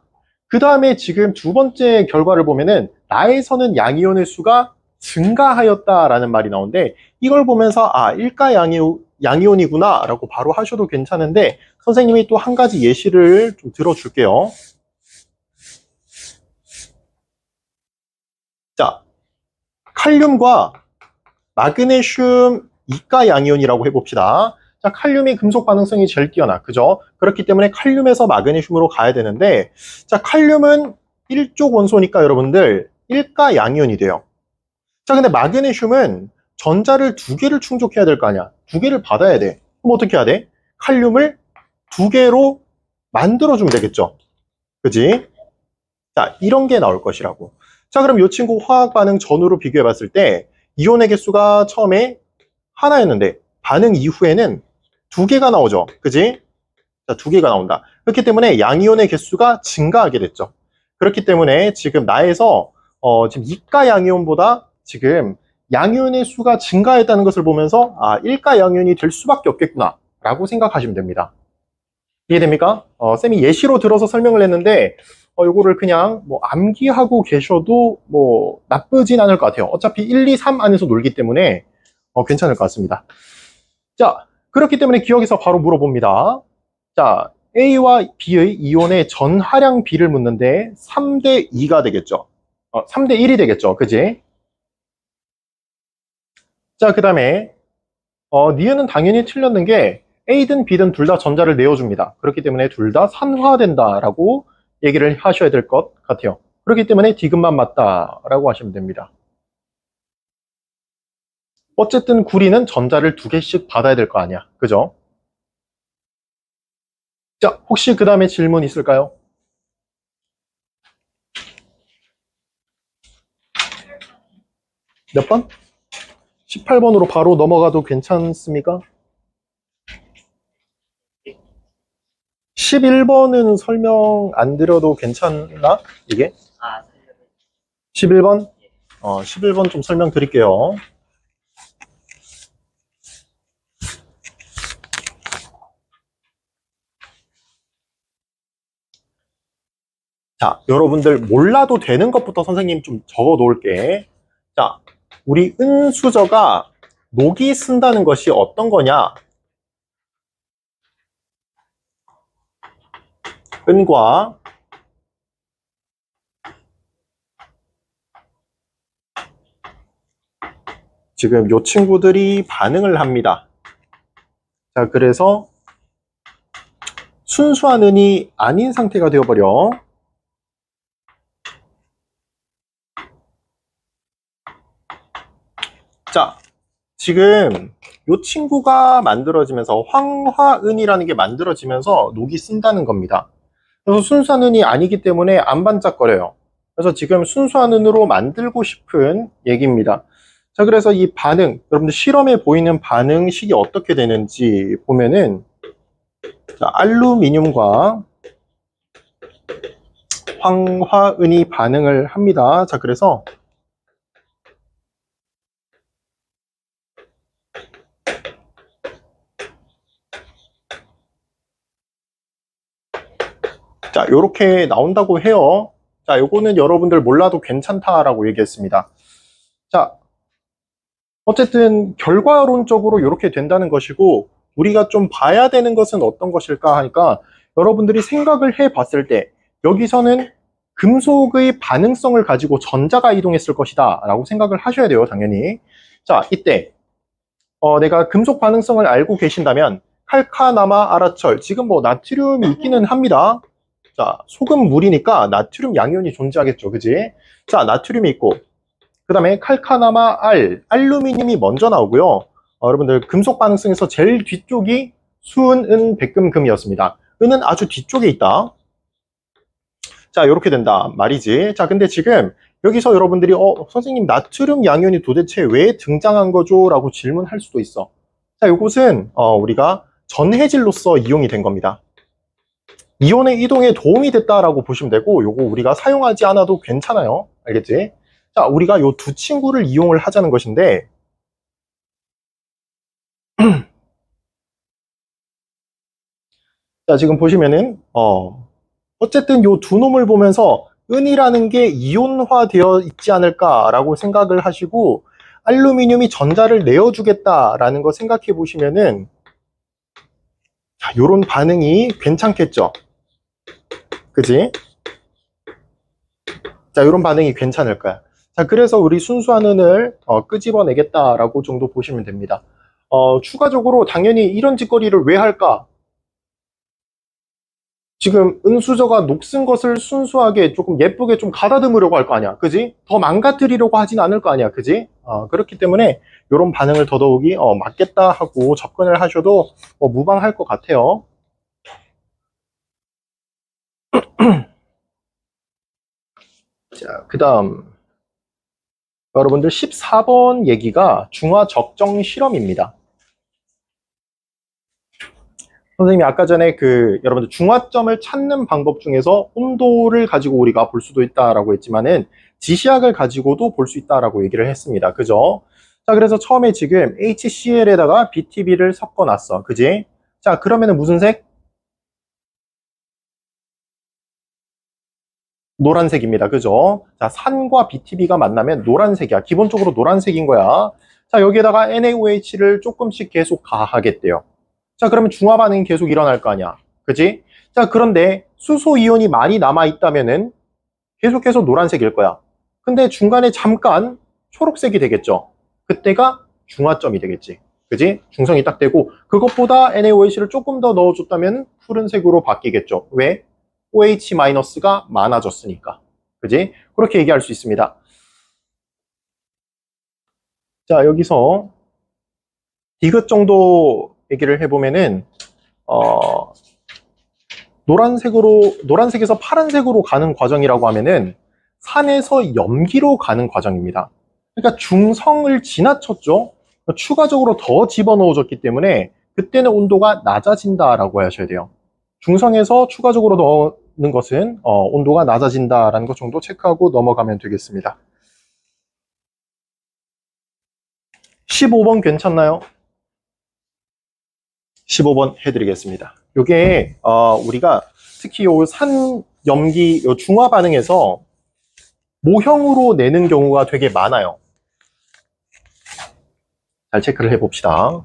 그 다음에 지금 두 번째 결과를 보면은 나에서는 양이온의 수가 증가하였다라는 말이 나오는데 이걸 보면서 아, 1가 양이온이구나 라고 바로 하셔도 괜찮은데 선생님이 또 한 가지 예시를 좀 들어줄게요. 자, 칼륨과 마그네슘 2가 양이온이라고 해봅시다. 자, 칼륨이 금속 반응성이 제일 뛰어나. 그죠? 그렇기 때문에 칼륨에서 마그네슘으로 가야 되는데, 자, 칼륨은 1족 원소니까 여러분들 1가 양이온이 돼요. 자, 근데 마그네슘은 전자를 2개를 충족해야 될 거 아니야. 2개를 받아야 돼. 그럼 어떻게 해야 돼? 칼륨을 2개로 만들어주면 되겠죠. 그지? 자, 이런 게 나올 것이라고. 자, 그럼 이 친구 화학 반응 전후로 비교해 봤을 때 이온의 개수가 처음에 하나였는데 반응 이후에는 2개가 나오죠. 그지? 자, 2개가 나온다. 그렇기 때문에 양이온의 개수가 증가하게 됐죠. 그렇기 때문에 지금 나에서 지금 2가 양이온보다 지금 양이온의 수가 증가했다는 것을 보면서 아, 1가 양이온이 될 수밖에 없겠구나 라고 생각하시면 됩니다. 이해됩니까? 쌤이 예시로 들어서 설명을 했는데 요거를 그냥 뭐 암기하고 계셔도 뭐 나쁘진 않을 것 같아요. 어차피 1, 2, 3 안에서 놀기 때문에 괜찮을 것 같습니다. 자, 그렇기 때문에 기억에서 바로 물어봅니다. 자, A와 B의 이온의 전하량 비를 묻는데 3대 2가 되겠죠. 3대 1이 되겠죠. 그지? 자, 그 다음에 니은은 당연히 틀렸는 게 A든 B든 둘 다 전자를 내어줍니다. 그렇기 때문에 둘 다 산화된다라고 얘기를 하셔야 될 것 같아요. 그렇기 때문에 디귿만 맞다라고 하시면 됩니다. 어쨌든 구리는 전자를 2개씩 받아야 될 거 아니야. 그죠? 자, 혹시 그 다음에 질문 있을까요? 몇 번? 18번으로 바로 넘어가도 괜찮습니까? 11번은 설명 안 드려도 괜찮나? 이게? 아, 11번? 11번 좀 설명 드릴게요. 자, 여러분들 몰라도 되는 것부터 선생님 좀 적어 놓을게. 자, 우리 은수저가 녹이 쓴다는 것이 어떤 거냐? 은과 지금 요 친구들이 반응을 합니다. 자, 그래서 순수한 은이 아닌 상태가 되어버려. 자, 지금 요 친구가 만들어지면서 황화은이라는 게 만들어지면서 녹이 쓴다는 겁니다. 그래서 순수한 은이 아니기 때문에 안 반짝거려요. 그래서 지금 순수한 은으로 만들고 싶은 얘기입니다. 자, 그래서 이 반응, 여러분들 실험에 보이는 반응식이 어떻게 되는지 보면은 자, 알루미늄과 황화은이 반응을 합니다. 자, 그래서 자, 요렇게 나온다고 해요. 자, 요거는 여러분들 몰라도 괜찮다라고 얘기했습니다. 자, 어쨌든 결과론적으로 이렇게 된다는 것이고 우리가 좀 봐야 되는 것은 어떤 것일까 하니까 여러분들이 생각을 해 봤을 때 여기서는 금속의 반응성을 가지고 전자가 이동했을 것이다 라고 생각을 하셔야 돼요. 당연히. 자, 이때 내가 금속 반응성을 알고 계신다면 칼카나마 아라철 지금 뭐 나트륨이 있기는 합니다. 자, 소금 물이니까 나트륨 양이온이 존재하겠죠. 그지? 자, 나트륨이 있고 그 다음에 칼카나마 알루미늄이 먼저 나오고요. 여러분들 금속 반응성에서 제일 뒤쪽이 수은, 은, 백금, 금이었습니다. 은은 아주 뒤쪽에 있다. 자, 이렇게 된다 말이지. 자, 근데 지금 여기서 여러분들이 선생님 나트륨 양이온이 도대체 왜 등장한 거죠? 라고 질문할 수도 있어. 자, 이것은 우리가 전해질로서 이용이 된 겁니다. 이온의 이동에 도움이 됐다라고 보시면 되고, 요거 우리가 사용하지 않아도 괜찮아요. 알겠지? 자, 우리가 요 두 친구를 이용을 하자는 것인데, 자, 지금 보시면은, 어쨌든 요 두 놈을 보면서 은이라는 게 이온화되어 있지 않을까라고 생각을 하시고, 알루미늄이 전자를 내어주겠다라는 거 생각해 보시면은, 자, 요런 반응이 괜찮겠죠? 그지? 자, 요런 반응이 괜찮을 거야. 자, 그래서 우리 순수한 은을 끄집어내겠다라고 정도 보시면 됩니다. 추가적으로 당연히 이런 짓거리를 왜 할까? 지금 은수저가 녹슨 것을 순수하게 조금 예쁘게 좀 가다듬으려고 할 거 아니야. 그지? 더 망가뜨리려고 하진 않을 거 아니야. 그지? 그렇기 때문에 이런 반응을 더더욱이 맞겠다 하고 접근을 하셔도 무방할 것 같아요. 자, 그 다음 여러분들 14번 얘기가 중화 적정 실험입니다. 선생님이 아까 전에 여러분들 중화점을 찾는 방법 중에서 온도를 가지고 우리가 볼 수도 있다라고 했지만은 지시학을 가지고도 볼 수 있다라고 얘기를 했습니다. 그죠? 자, 그래서 처음에 지금 HCl에다가 BTB를 섞어 놨어. 그지? 자, 그러면은 무슨 색? 노란색입니다. 그죠? 자, 산과 BTB가 만나면 노란색이야. 기본적으로 노란색인 거야. 자, 여기에다가 NaOH를 조금씩 계속 가하겠대요. 자, 그러면 중화 반응이 계속 일어날 거 아니야. 그지? 자, 그런데 수소 이온이 많이 남아있다면은 계속해서 노란색일 거야. 근데 중간에 잠깐 초록색이 되겠죠. 그때가 중화점이 되겠지. 그지? 중성이 딱 되고, 그것보다 NaOH를 조금 더 넣어줬다면 푸른색으로 바뀌겠죠. 왜? OH-가 많아졌으니까. 그지? 그렇게 얘기할 수 있습니다. 자, 여기서 디귿 정도 얘기를 해보면은, 노란색에서 파란색으로 가는 과정이라고 하면은 산에서 염기로 가는 과정입니다. 그러니까 중성을 지나쳤죠. 추가적으로 더 집어넣어줬기 때문에 그때는 온도가 낮아진다라고 하셔야 돼요. 중성에서 추가적으로 넣는 것은 온도가 낮아진다라는 것 정도 체크하고 넘어가면 되겠습니다. 15번 괜찮나요? 15번 해드리겠습니다. 요게 우리가 특히 요 산염기 요 중화 반응에서 모형으로 내는 경우가 되게 많아요. 잘 체크를 해봅시다.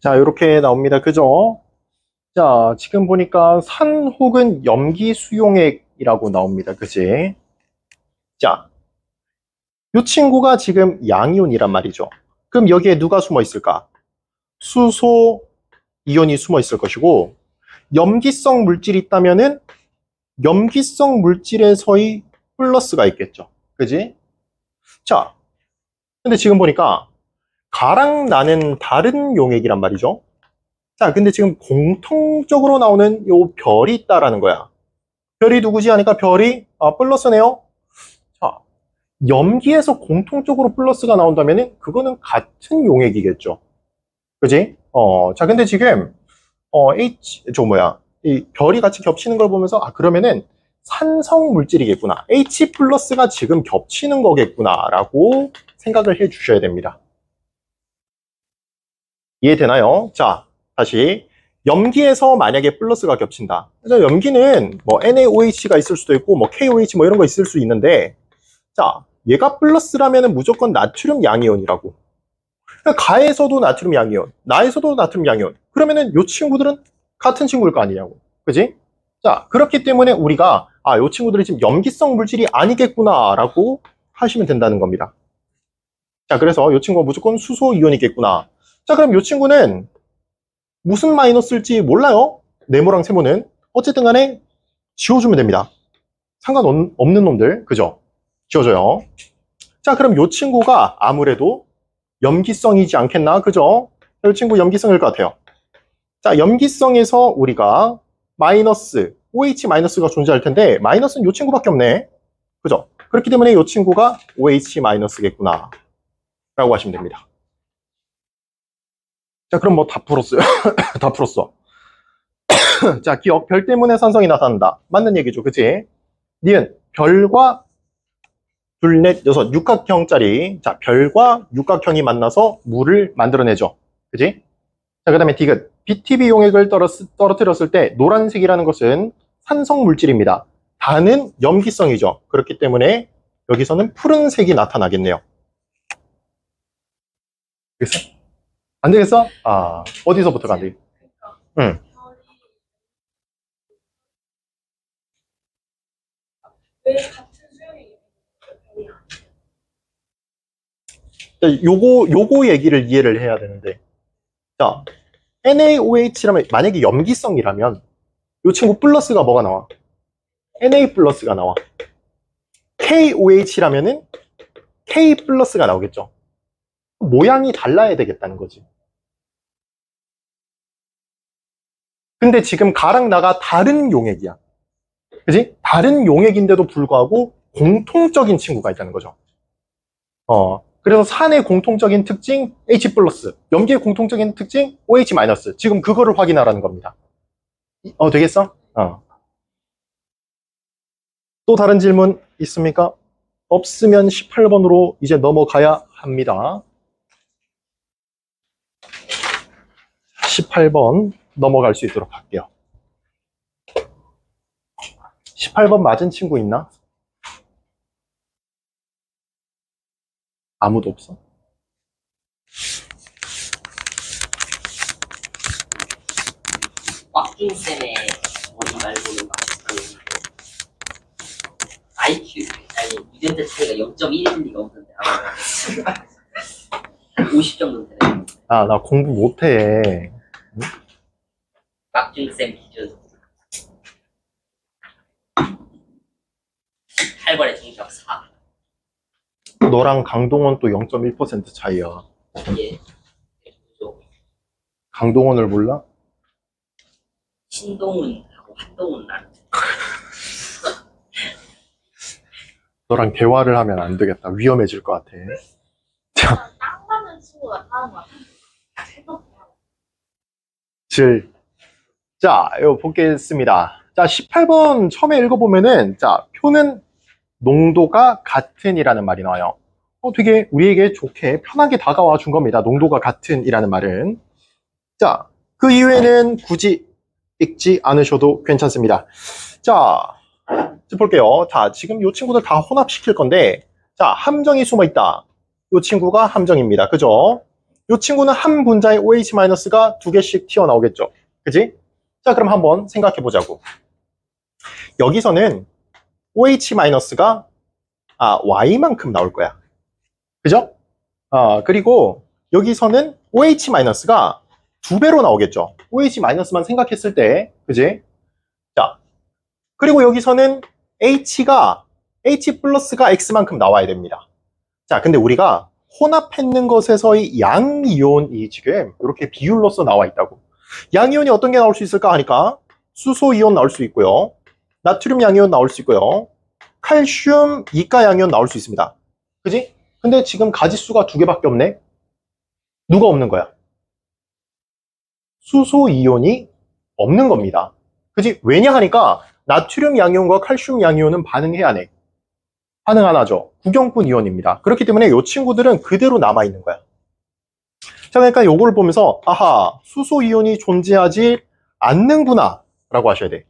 자, 이렇게 나옵니다. 그죠? 자, 지금 보니까 산 혹은 염기 수용액이라고 나옵니다. 그지? 자, 이 친구가 지금 양이온이란 말이죠. 그럼 여기에 누가 숨어 있을까? 수소 이온이 숨어 있을 것이고, 염기성 물질이 있다면은 염기성 물질에서의 플러스가 있겠죠. 그지? 자, 근데 지금 보니까 가랑 나는 다른 용액이란 말이죠. 자, 근데 지금 공통적으로 나오는 요 별이 있다라는 거야. 별이 누구지 하니까 별이 플러스네요. 자, 염기에서 공통적으로 플러스가 나온다면은 그거는 같은 용액이겠죠. 그지? 자, 근데 지금 이 별이 같이 겹치는 걸 보면서 그러면은 산성 물질이겠구나. H 플러스가 지금 겹치는 거겠구나라고 생각을 해 주셔야 됩니다. 이해되나요? 자, 다시 염기에서 만약에 플러스가 겹친다. 그래서 염기는 뭐 NaOH가 있을 수도 있고 뭐 KOH 뭐 이런 거 있을 수 있는데, 자, 얘가 플러스라면은 무조건 나트륨 양이온이라고. 그러니까 가에서도 나트륨 양이온, 나에서도 나트륨 양이온. 그러면은 요 친구들은 같은 친구일 거 아니냐고. 그지? 자, 그렇기 때문에 우리가 요 친구들이 지금 염기성 물질이 아니겠구나라고 하시면 된다는 겁니다. 자, 그래서 이 친구가 무조건 수소 이온이겠구나. 자, 그럼 이 친구는 무슨 마이너스일지 몰라요. 네모랑 세모는. 어쨌든 간에 지워주면 됩니다. 상관없는 놈들, 그죠? 지워줘요. 자, 그럼 이 친구가 아무래도 염기성이지 않겠나, 그죠? 이 친구 염기성일 것 같아요. 자, 염기성에서 우리가 마이너스, OH 마이너스가 존재할 텐데 마이너스는 이 친구밖에 없네. 그죠? 그렇기 때문에 이 친구가 OH 마이너스겠구나 라고 하시면 됩니다. 자, 그럼 뭐 다 풀었어요. 다 풀었어. 자, 기억, 별 때문에 산성이 나타난다. 맞는 얘기죠, 그치? 니은, 별과 둘, 넷, 여섯, 육각형짜리. 자, 별과 육각형이 만나서 물을 만들어내죠. 그치? 자, 그 다음에 디귿, BTB 용액을 떨어뜨렸을 때 노란색이라는 것은 산성 물질입니다. 다는 염기성이죠. 그렇기 때문에 여기서는 푸른색이 나타나겠네요. 되겠어? 안 되겠어? 아, 어디서부터가 안 돼? 응. 왜 같은 수영이 자, 요거 얘기를 이해를 해야 되는데. 자, NaOH라면, 만약에 염기성이라면, 요 친구 플러스가 뭐가 나와? Na 플러스가 나와. KOH라면은 K 플러스가 나오겠죠. 모양이 달라야 되겠다는 거지. 근데 지금 가랑 나가 다른 용액이야. 그지? 다른 용액인데도 불구하고 공통적인 친구가 있다는 거죠. 그래서 산의 공통적인 특징 H+, 염기의 공통적인 특징 OH-. 지금 그거를 확인하라는 겁니다. 되겠어? 또 다른 질문 있습니까? 없으면 18번으로 이제 넘어가야 합니다. 18번 넘어갈 수 있도록 할게요. 18번 맞은 친구 있나? 아무도 없어? 꽉준쌤의 머리 말고는 IQ 아니 유전자 차이가 0.1일 리가 없는데 한 50 정도 되네. 아, 나 공부 못해. 꽉준쌤 기준 8번에 정답 4. 너랑 강동원 또 0.1% 차이야. 예. 그죠. 강동원을 몰라? 신동훈하고 한동훈 나는 너랑 대화를 하면 안 되겠다. 위험해질 것 같아. 딱 맞는 친구가 하는 거 같아. 자, 이거 보겠습니다. 자, 18번 처음에 읽어보면은, 자, 표는 농도가 같은이라는 말이 나와요. 되게 우리에게 좋게 편하게 다가와 준 겁니다. 농도가 같은이라는 말은. 자, 그 이후에는 굳이 읽지 않으셔도 괜찮습니다. 자, 이제 볼게요. 자, 지금 이 친구들 다 혼합시킬 건데, 자, 함정이 숨어 있다. 이 친구가 함정입니다. 그죠? 이 친구는 한 분자의 OH-가 두 개씩 튀어나오겠죠. 그지? 자, 그럼 한번 생각해 보자고. 여기서는 OH-가 Y만큼 나올 거야. 그죠? 그리고 여기서는 OH-가 두 배로 나오겠죠. OH-만 생각했을 때, 그지? 자, 그리고 여기서는 H가 X만큼 나와야 됩니다. 자, 근데 우리가 혼합했는 것에서의 양이온이 지금 이렇게 비율로서 나와 있다고. 양이온이 어떤 게 나올 수 있을까 하니까 수소이온 나올 수 있고요. 나트륨 양이온 나올 수 있고요. 칼슘 이가 양이온 나올 수 있습니다. 그지? 근데 지금 가지수가 두 개밖에 없네? 누가 없는 거야? 수소이온이 없는 겁니다. 그지? 왜냐 하니까 나트륨 양이온과 칼슘 양이온은 반응해야 해. 반응 안 하죠. 구경꾼 이온입니다. 그렇기 때문에 이 친구들은 그대로 남아있는 거야. 자, 그러니까 요거를 보면서 아하, 수소이온이 존재하지 않는구나 라고 하셔야 돼.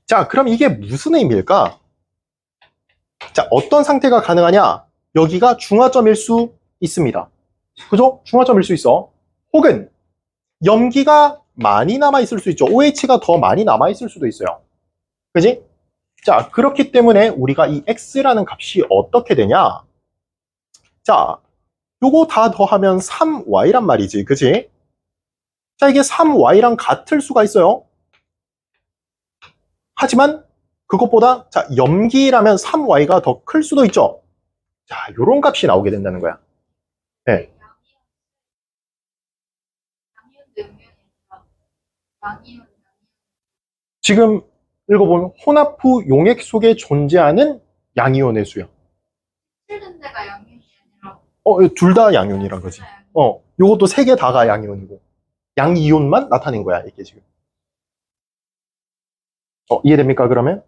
자, 그럼 이게 무슨 의미일까? 자, 어떤 상태가 가능하냐? 여기가 중화점일 수 있습니다. 그죠? 중화점일 수 있어. 혹은 염기가 많이 남아있을 수 있죠. OH가 더 많이 남아있을 수도 있어요. 그지? 자, 그렇기 때문에 우리가 이 x라는 값이 어떻게 되냐? 자, 요거 다 더하면 3y란 말이지, 그지? 자, 이게 3y랑 같을 수가 있어요. 하지만 그것보다 자, 염기라면 3y가 더 클 수도 있죠. 자, 요런 값이 나오게 된다는 거야. 네. 지금 읽어보면 혼합후 용액 속에 존재하는 양이온의 수요. 데가 양면이 아니라 둘 다 양이온이란 거지. 요것도 세 개 다가 양이온이고 양이온만 나타낸 거야, 이게 지금. 이해됩니까, 그러면?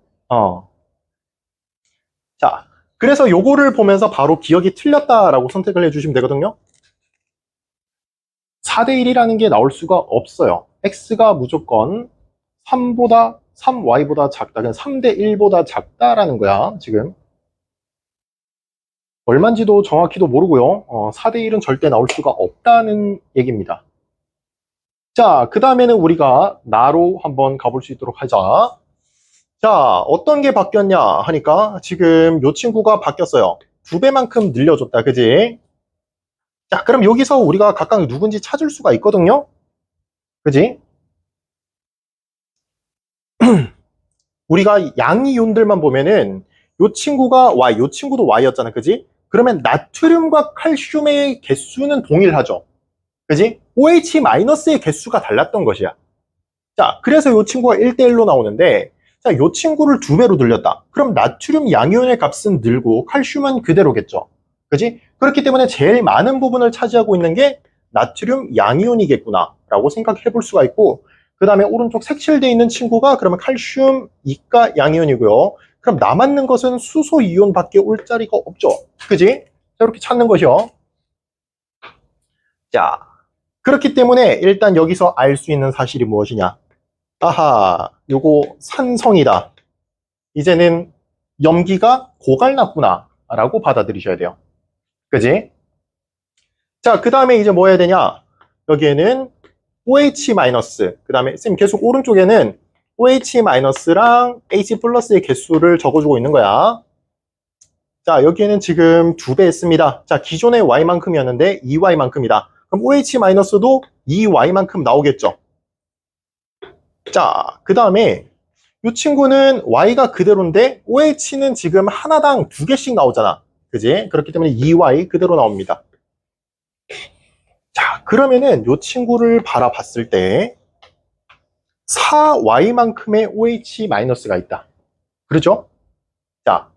자, 그래서 요거를 보면서 바로 기억이 틀렸다라고 선택을 해주시면 되거든요. 4대1이라는 게 나올 수가 없어요. x가 무조건 3y보다 작다. 그냥 3대1보다 작다라는 거야, 지금. 얼만지도 정확히도 모르고요. 4대1은 절대 나올 수가 없다는 얘기입니다. 자, 그 다음에는 우리가 나로 한번 가볼 수 있도록 하자. 자, 어떤 게 바뀌었냐 하니까 지금 요 친구가 바뀌었어요. 2배만큼 늘려줬다, 그지? 자, 그럼 여기서 우리가 각각 누군지 찾을 수가 있거든요. 그지? 우리가 양이온들만 보면은 요 친구가 Y, 요 친구도 Y였잖아, 그지? 그러면 나트륨과 칼슘의 개수는 동일하죠. 그지? OH-의 개수가 달랐던 것이야. 자, 그래서 요 친구가 1대1로 나오는데, 자, 요 친구를 2배로 늘렸다. 그럼 나트륨 양이온의 값은 늘고 칼슘은 그대로겠죠. 그지? 그렇기 때문에 제일 많은 부분을 차지하고 있는 게 나트륨 양이온이겠구나 라고 생각해 볼 수가 있고, 그 다음에 오른쪽 색칠되어 있는 친구가 그러면 칼슘 이가 양이온이고요. 그럼 남았는 것은 수소 이온밖에 올 자리가 없죠. 그지? 자, 이렇게 찾는 것이요. 자, 그렇기 때문에 일단 여기서 알 수 있는 사실이 무엇이냐? 아하, 요거 산성이다. 이제는 염기가 고갈났구나 라고 받아들이셔야 돼요. 그지? 자, 그 다음에 이제 뭐 해야 되냐? 여기에는 OH-, 그 다음에 쌤 계속 오른쪽에는 OH-랑 H+의 개수를 적어주고 있는 거야. 자, 여기에는 지금 2배 했습니다. 자, 기존의 Y만큼이었는데 2Y만큼이다. 그럼 OH-도 2Y만큼 나오겠죠. 자, 그 다음에 이 친구는 Y가 그대로인데 OH는 지금 하나당 2개씩 나오잖아. 그지? 그렇기 때문에 2Y 그대로 나옵니다. 자, 그러면은 이 친구를 바라봤을 때 4Y만큼의 OH-가 있다. 그렇죠? 자,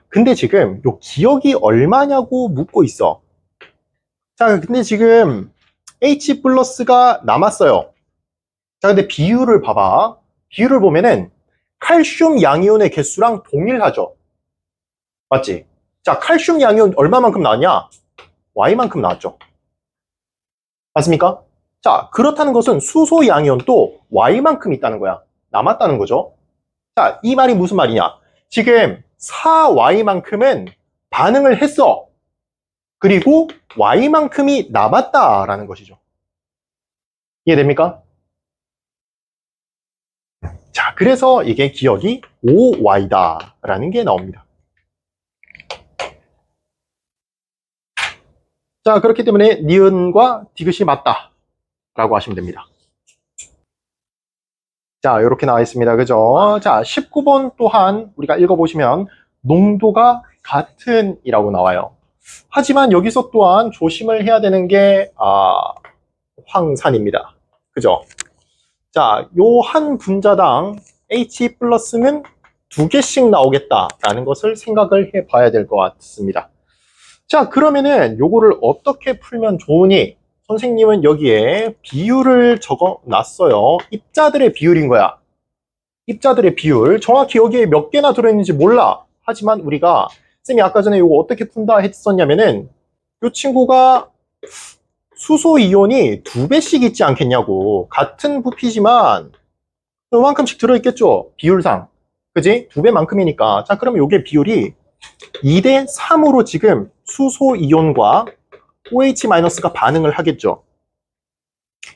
근데 지금 요 기억이 얼마냐고 묻고 있어. 자, 근데 지금 H+가 남았어요. 자, 근데 비율을 봐봐. 비율을 보면은 칼슘 양이온의 개수랑 동일하죠. 맞지? 자, 칼슘 양이온 얼마만큼 나왔냐? Y만큼 나왔죠. 맞습니까? 자, 그렇다는 것은 수소 양이온도 Y만큼 있다는 거야. 남았다는 거죠. 자, 이 말이 무슨 말이냐? 지금 4Y만큼은 반응을 했어. 그리고 Y만큼이 남았다라는 것이죠. 이해됩니까? 자, 그래서 이게 기억이 5Y다라는 게 나옵니다. 자, 그렇기 때문에 니은과 디귿이 맞다라고 하시면 됩니다. 자, 이렇게 나와 있습니다. 그죠? 자, 19번 또한 우리가 읽어보시면 농도가 같은 이라고 나와요. 하지만 여기서 또한 조심을 해야 되는 게 황산입니다. 그죠? 자, 요 한 분자당 H+는 2개씩 나오겠다라는 것을 생각을 해 봐야 될 것 같습니다. 자, 그러면은 요거를 어떻게 풀면 좋으니? 선생님은 여기에 비율을 적어 놨어요. 입자들의 비율인 거야. 입자들의 비율. 정확히 여기에 몇 개나 들어있는지 몰라. 하지만 우리가 쌤이 아까 전에 요거 어떻게 푼다 했었냐면은 요 친구가 수소 이온이 2배씩 있지 않겠냐고. 같은 부피지만 요만큼씩 들어있겠죠. 비율상. 그지? 2배만큼이니까. 자, 그럼 요게 비율이 2대3으로 지금 수소 이온과 OH-가 반응을 하겠죠.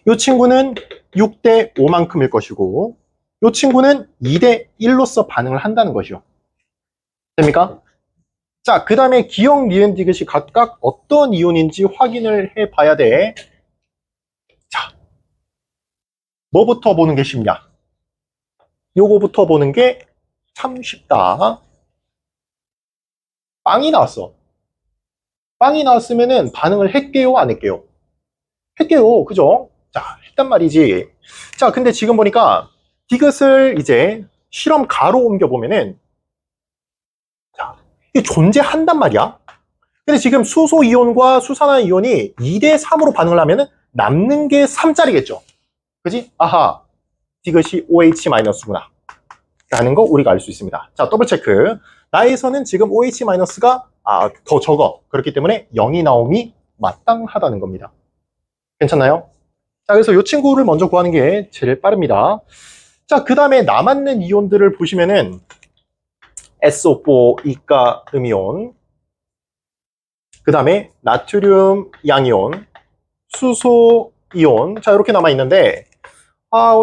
이 친구는 6대5만큼일 것이고, 이 친구는 2대 1로서 반응을 한다는 것이요. 됩니까? 자, 그 다음에 기억, 니은, 디귿이 각각 어떤 이온인지 확인을 해봐야 돼. 자, 뭐부터 보는 게 쉽냐? 요거부터 보는 게 참 쉽다. 빵이 나왔어. 빵이 나왔으면은 반응을 했게요, 안 했게요? 했게요, 그죠? 자, 했단 말이지. 자, 근데 지금 보니까 디귿을 이제 실험 가로 옮겨보면은 자, 이게 존재한단 말이야. 근데 지금 수소 이온과 수산화 이온이 2대 3으로 반응을 하면은 남는 게 3짜리겠죠. 그지? 아하, 디귿이 OH-구나. 라는 거 우리가 알 수 있습니다. 자, 더블 체크. 나에서는 지금 OH-가 더 적어. 그렇기 때문에 0이 나옴이 마땅하다는 겁니다. 괜찮나요? 자, 그래서 이 친구를 먼저 구하는 게 제일 빠릅니다. 자, 그 다음에 남았는 이온들을 보시면은 SO4 이가 음이온, 그 다음에 나트륨 양이온, 수소 이온. 자, 이렇게 남아 있는데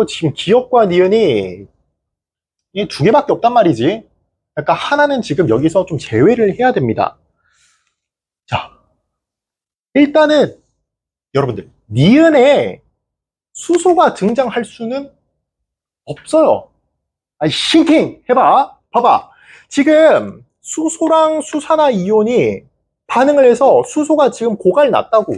지금 기억과 니은이 이 두 개밖에 없단 말이지. 그러니까 하나는 지금 여기서 좀 제외를 해야 됩니다. 자, 일단은 여러분들 니은에 수소가 등장할 수는 없어요. 싱킹 해봐. 봐봐. 지금 수소랑 수산화 이온이 반응을 해서 수소가 지금 고갈 났다고.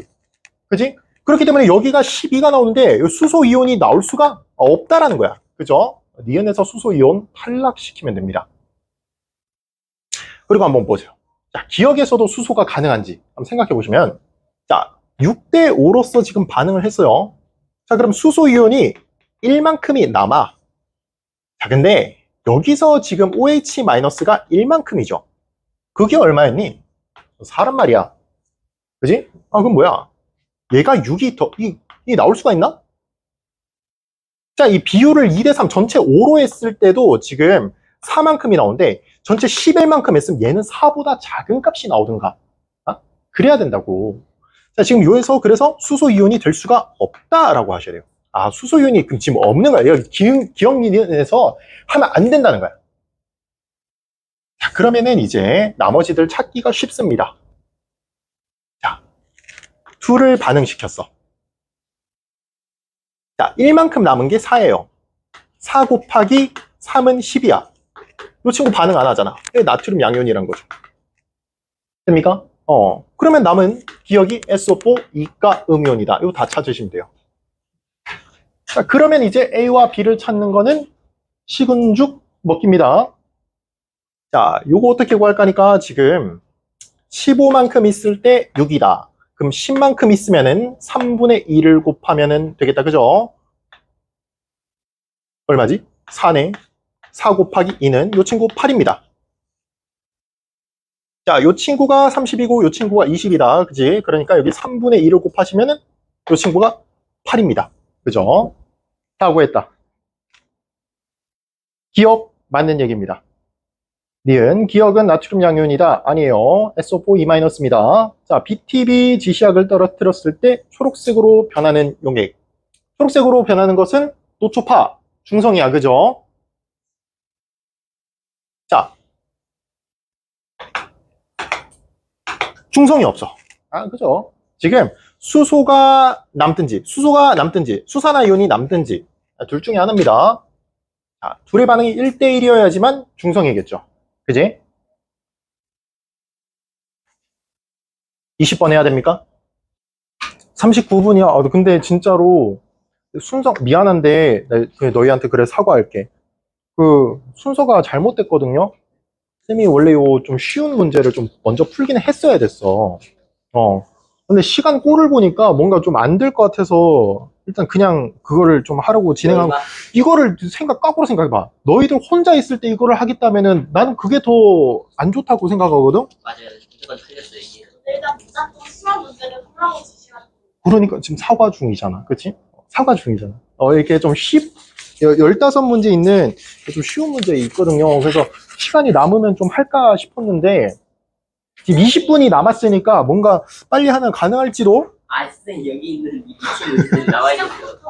그지? 그렇기 때문에 여기가 12가 나오는데 수소 이온이 나올 수가 없다라는 거야. 그죠? 니은에서 수소 이온 탈락시키면 됩니다. 그리고 한번 보세요. 자, 기억에서도 수소가 가능한지 한번 생각해 보시면, 자, 6대 5로서 지금 반응을 했어요. 자, 그럼 수소 이온이 1만큼이 남아. 자, 근데 여기서 지금 OH-가 1만큼이죠. 그게 얼마였니? 4란 말이야. 그지? 그럼 뭐야? 얘가 6이 이 나올 수가 있나? 자, 이 비율을 2대 3 전체 5로 했을 때도 지금 4만큼이 나오는데 전체 11만큼 했으면 얘는 4보다 작은 값이 나오든가. 그래야 된다고. 자, 지금 요에서 그래서 수소 이온이 될 수가 없다라고 하셔야 돼요. 수소 이온이 지금 없는 거야. 여기 기억리에서 하면 안 된다는 거야. 자, 그러면은 이제 나머지들 찾기가 쉽습니다. 자, 2를 반응시켰어. 자, 1만큼 남은 게 4예요. 4 곱하기 3은 10이야. 이 친구 반응 안 하잖아. 나트륨 양이온이란 거죠. 됩니까? 그러면 남은 기억이 SO4 이가 음이온이다. 이거 다 찾으시면 돼요. 자, 그러면 이제 A와 B를 찾는 거는 식은죽 먹기입니다. 자, 요거 어떻게 구할까 하니까 지금 15만큼 있을 때 6이다. 그럼 10만큼 있으면은 3분의 2를 곱하면은 되겠다. 그죠? 얼마지? 4네. 4 곱하기 2는 요 친구 8입니다. 자, 요 친구가 30이고 요 친구가 20이다. 그지? 그러니까 여기 3분의 2를 곱하시면은 요 친구가 8입니다. 그죠? 다 구했다. 기억 맞는 얘기입니다. 니은 기억은 나트륨 양이온이다. 아니에요. SO4 2-입니다. 자, BTB 지시약을 떨어뜨렸을 때 초록색으로 변하는 용액. 초록색으로 변하는 것은 노초파, 중성이야. 그죠? 자, 중성이 없어. 그죠? 지금 수소가 남든지 수산화 이온이 남든지 둘 중에 하나입니다. 자, 둘의 반응이 1대1이어야지만 중성이겠죠. 그지? 20번 해야 됩니까? 39분이야. 근데 진짜로 순서 미안한데 너희한테 그래 사과할게. 그 순서가 잘못됐거든요. 쌤이 원래 요 좀 쉬운 문제를 좀 먼저 풀기는 했어야 됐어. 근데 시간 꼴을 보니까 뭔가 좀 안 될 것 같아서 일단 그냥 그거를 좀 하려고 진행한 거. 이거를 거꾸로 생각해봐. 너희들 혼자 있을 때 이거를 하겠다면은 나는 그게 더 안 좋다고 생각하거든? 맞아요. 무조건 틀렸어요, 이게. 일단 무작정 심한 문제를 풀라고 지시하는 그러니까 지금 사과 중이잖아. 그치? 사과 중이잖아. 이렇게 좀 15문제 있는 좀 쉬운 문제 있거든요. 그래서 시간이 남으면 좀 할까 싶었는데 지금 20분이 남았으니까 뭔가 빨리 하면 가능할지도? 선생님, 여기 있는 이 미친 문제들이 나와 있어요. 시작부터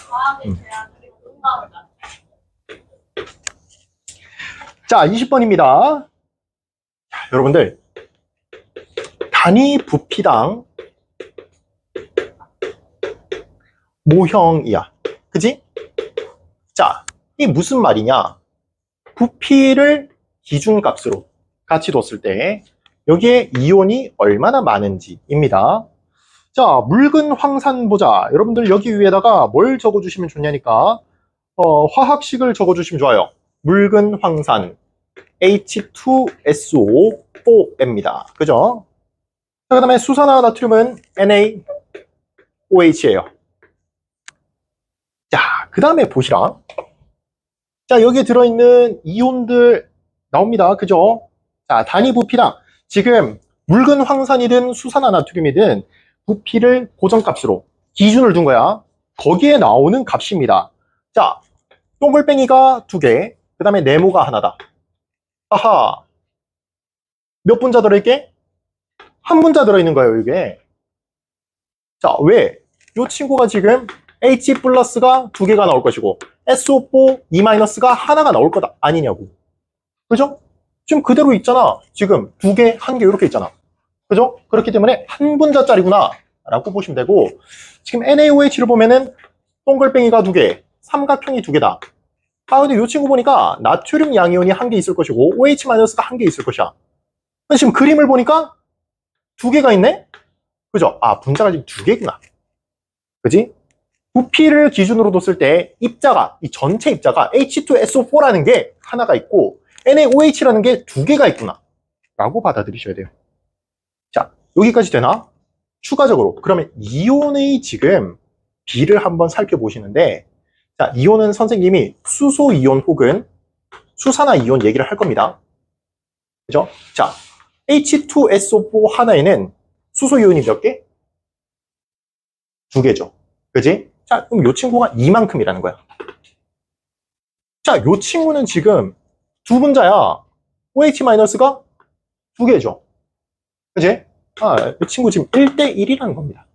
과학에 대한 그리고 공감을 갖는 자, 20번입니다. 여러분들, 단위 부피당 모형이야. 그지? 자, 이게 무슨 말이냐? 부피를 기준값으로 같이 뒀을 때 여기에 이온이 얼마나 많은지입니다. 자, 묽은 황산 보자. 여러분들 여기 위에다가 뭘 적어주시면 좋냐니까 화학식을 적어주시면 좋아요. 묽은 황산 H2SO4입니다. 그죠? 자, 그 다음에 수산화 나트륨은 NaOH예요. 자, 그 다음에 보시라. 자, 여기에 들어있는 이온들 나옵니다. 그죠? 자, 단위 부피당. 지금 묽은 황산이든 수산화 나트륨이든 부피를 고정값으로 기준을 둔 거야. 거기에 나오는 값입니다. 자, 동글뱅이가 2개, 그 다음에 네모가 하나다. 아하. 몇 분자 들어있게? 한 분자 들어있는 거예요, 이게. 자, 왜? 이 친구가 지금 H 플러스가 2개가 나올 것이고 SO4 E 마이너스가 하나가 나올 것 아니냐고. 그죠? 지금 그대로 있잖아. 지금 2개, 1개 이렇게 있잖아. 그죠? 그렇기 때문에 한 분자짜리구나 라고 보시면 되고, 지금 NaOH를 보면은 동글뱅이가 2개, 삼각형이 2개다. 아, 근데 이 친구 보니까 나트륨 양이온이 1개 있을 것이고 OH 마이너스가 1개 있을 것이야. 근데 지금 그림을 보니까 2개가 있네? 그죠? 아, 분자가 지금 2개구나. 그지? 부피를 기준으로 뒀을 때 입자가, 이 전체 입자가 H2SO4라는 게 하나가 있고 NaOH라는 게 2개가 있구나 라고 받아들이셔야 돼요. 자, 여기까지 되나? 추가적으로 그러면 이온의 지금 비를 한번 살펴보시는데, 자, 이온은 선생님이 수소 이온 혹은 수산화 이온 얘기를 할 겁니다. 그죠? 자, H2SO4 하나에는 수소 이온이 몇 개? 2개죠. 그지? 자, 그럼 이 친구가 이만큼이라는 거야. 자, 이 친구는 지금 2분자야. OH-가 2개죠. 그지? 아, 이 친구 지금 1대1이라는 겁니다.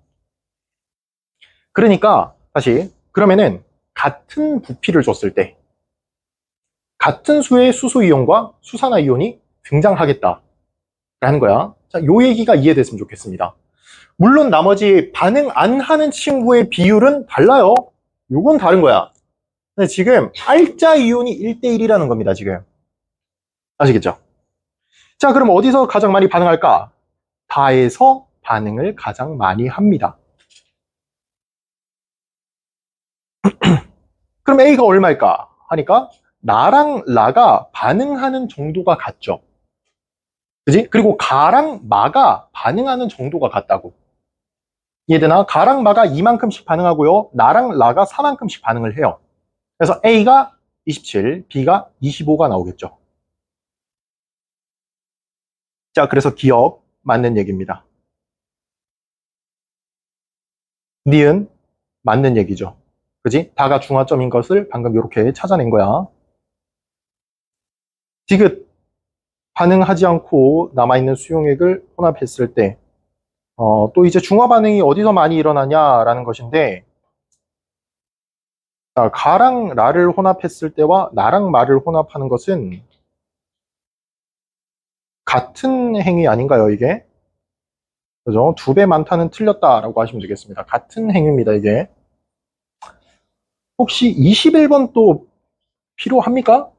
그러니까, 다시, 그러면은, 같은 부피를 줬을 때, 같은 수의 수소 이온과 수산화 이온이 등장하겠다. 라는 거야. 자, 요 얘기가 이해됐으면 좋겠습니다. 물론 나머지 반응 안 하는 친구의 비율은 달라요. 요건 다른 거야. 근데 지금 알짜 이온이 1대1이라는 겁니다, 지금. 아시겠죠? 자, 그럼 어디서 가장 많이 반응할까? 다에서 반응을 가장 많이 합니다. 그럼 A가 얼마일까? 하니까 나랑 라가 반응하는 정도가 같죠. 그지? 그리고 가랑 마가 반응하는 정도가 같다고. 이해되나? 가랑 마가 이만큼씩 반응하고요. 나랑 라가 4만큼씩 반응을 해요. 그래서 A가 27, B가 25가 나오겠죠. 자, 그래서 기억 맞는 얘기입니다. 니은 맞는 얘기죠. 그지? 다가 중화점인 것을 방금 이렇게 찾아낸 거야. 디귿 반응하지 않고 남아있는 수용액을 혼합했을 때 또 이제 중화 반응이 어디서 많이 일어나냐라는 것인데, 자, 가랑 라를 혼합했을 때와 나랑 마를 혼합하는 것은 같은 행위 아닌가요, 이게? 그죠? 2배 많다는 틀렸다라고 하시면 되겠습니다. 같은 행위입니다, 이게. 혹시 21번 또 필요합니까?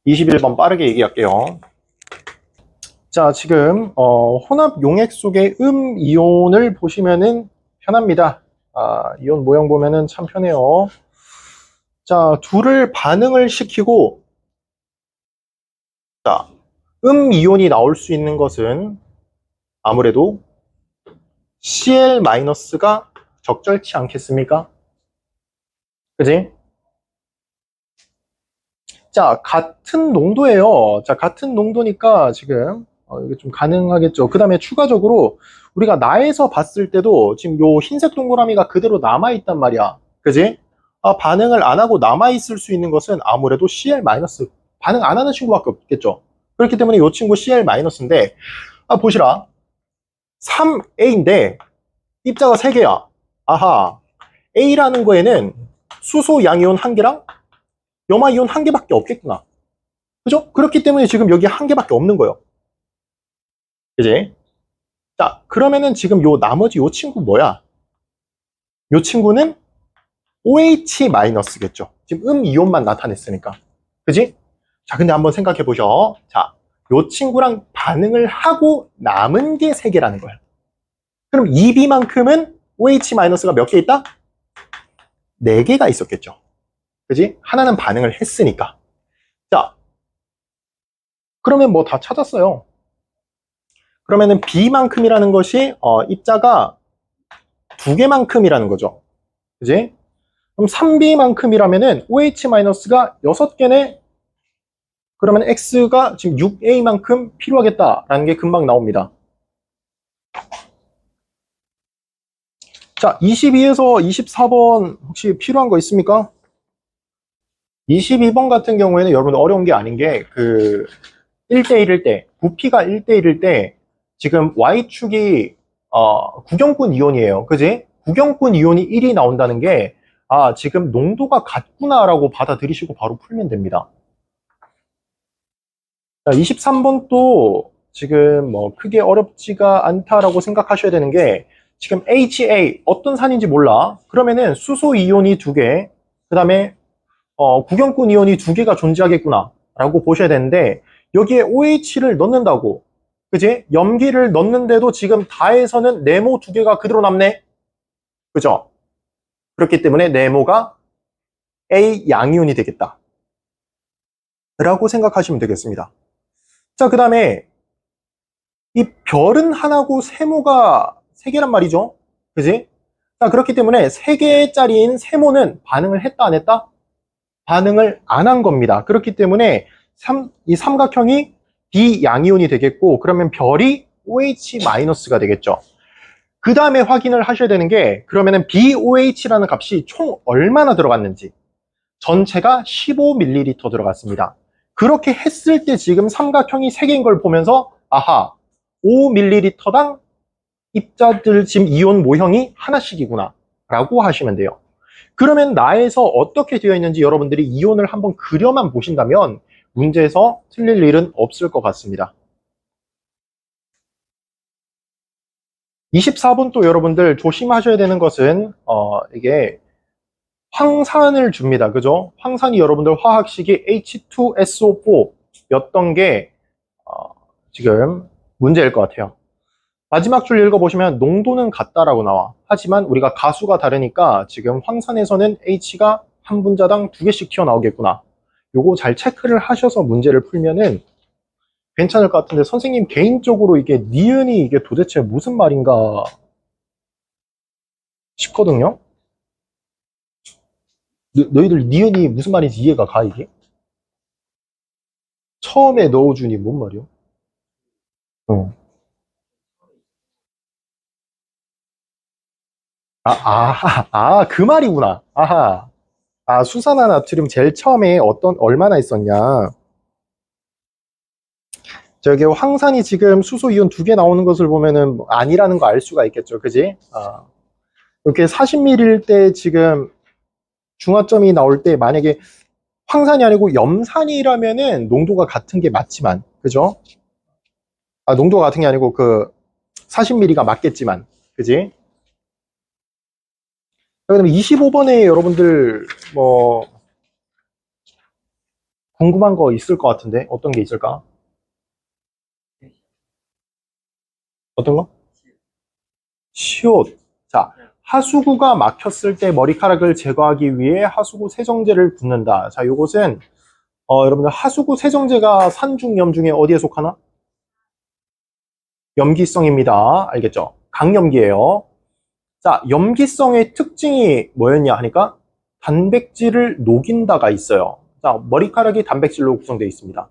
(21번) 빠르게 얘기할게요. 자, 지금 혼합 용액 속의 이온을 보시면은 편합니다. 아, 이온 모형 보면은 참 편해요. 자, 둘을 반응을 시키고, 자, 이온이 나올 수 있는 것은 아무래도 Cl-가 적절치 않겠습니까? 그지? 자, 같은 농도예요. 자, 같은 농도니까 지금 이게 좀 가능하겠죠. 그 다음에 추가적으로 우리가 나에서 봤을 때도 지금 요 흰색 동그라미가 그대로 남아있단 말이야. 그지? 아, 반응을 안 하고 남아있을 수 있는 것은 아무래도 Cl- 반응 안 하는 친구밖에 없겠죠. 그렇기 때문에 이 친구 Cl-인데, 아, 보시라. 3A인데 입자가 3개야. 아하. A라는 거에는 수소 양이온 한 개랑 염화이온 한 개밖에 없겠구나. 그죠? 그렇기 때문에 지금 여기 한 개밖에 없는 거예요. 그지? 자, 그러면은 지금 요 나머지 요 친구 뭐야? 요 친구는 OH-겠죠. 지금 이온만 나타냈으니까. 그지? 자, 근데 한번 생각해 보셔. 자, 요 친구랑 반응을 하고 남은 게 3개라는 거야. 그럼 2B만큼은 OH-가 몇 개 있다? 4개가 있었겠죠. 그지? 하나는 반응을 했으니까. 자, 그러면 뭐 다 찾았어요. 그러면은 B만큼이라는 것이 입자가 2개만큼이라는 거죠. 그지? 그럼 3B만큼이라면은 OH-가 6개네. 그러면 X가 지금 6A만큼 필요하겠다라는 게 금방 나옵니다. 자, 22에서 24번 혹시 필요한 거 있습니까? 22번 같은 경우에는 여러분 어려운 게 아닌 게 1대1일 때, 부피가 1대1일 때 지금 Y축이 구경꾼 이온이에요. 그지? 구경꾼 이온이 1이 나온다는 게 지금 농도가 같구나라고 받아들이시고 바로 풀면 됩니다. 자, 23번 또 지금 뭐 크게 어렵지가 않다라고 생각하셔야 되는 게 지금 HA 어떤 산인지 몰라. 그러면은 수소 이온이 2개, 그 다음에 구경꾼 이온이 2개가 존재하겠구나 라고 보셔야 되는데 여기에 OH를 넣는다고, 그지? 염기를 넣는데도 지금 다해서는 네모 2개가 그대로 남네. 그죠? 그렇기 때문에 네모가 A 양이온이 되겠다 라고 생각하시면 되겠습니다. 자, 그 다음에 이 별은 하나고 세모가 3개란 말이죠. 그지? 자, 그렇기 때문에 3개짜리인 세모는 반응을 했다 안 했다? 반응을 안 한 겁니다. 그렇기 때문에 이 삼각형이 B 양이온이 되겠고, 그러면 별이 OH-가 되겠죠. 그 다음에 확인을 하셔야 되는 게 그러면은 BOH라는 값이 총 얼마나 들어갔는지. 전체가 15ml 들어갔습니다. 그렇게 했을 때 지금 삼각형이 3개인 걸 보면서 아하, 5ml당 입자들 지금 이온 모형이 하나씩이구나 라고 하시면 돼요. 그러면 나에서 어떻게 되어 있는지 여러분들이 이온을 한번 그려만 보신다면 문제에서 틀릴 일은 없을 것 같습니다. 24번 또 여러분들 조심하셔야 되는 것은 이게 황산을 줍니다. 그죠? 황산이 여러분들 화학식이 H2SO4 였던 게 지금 문제일 것 같아요. 마지막 줄 읽어보시면 농도는 같다라고 나와. 하지만 우리가 가수가 다르니까 지금 황산에서는 H가 한 분자당 2개씩 튀어나오겠구나. 요거 잘 체크를 하셔서 문제를 풀면은 괜찮을 것 같은데, 선생님 개인적으로 이게 니은이 이게 도대체 무슨 말인가 싶거든요. 너희들 니은이 무슨 말인지 이해가 가, 이게? 처음에 넣어주니 뭔 말이야? 그 말이구나. 아하. 수산화 나트륨 제일 처음에 얼마나 있었냐. 저기 황산이 지금 수소 이온 2개 나오는 것을 보면은 아니라는 거 알 수가 있겠죠. 그지? 이렇게 40ml일 때 지금 중화점이 나올 때 만약에 황산이 아니고 염산이라면은 농도가 같은 게 맞지만, 그죠? 농도가 같은 게 아니고 40ml가 맞겠지만, 그지? 그다음에 25번에 여러분들 뭐 궁금한 거 있을 것 같은데 어떤 게 있을까? 어떤 거? 시옷. 자, 하수구가 막혔을 때 머리카락을 제거하기 위해 하수구 세정제를 붓는다. 자, 요것은 여러분들 하수구 세정제가 산중, 염중에 어디에 속하나? 염기성입니다. 알겠죠? 강염기예요. 자, 염기성의 특징이 뭐였냐 하니까 단백질을 녹인다가 있어요. 자, 머리카락이 단백질로 구성되어 있습니다.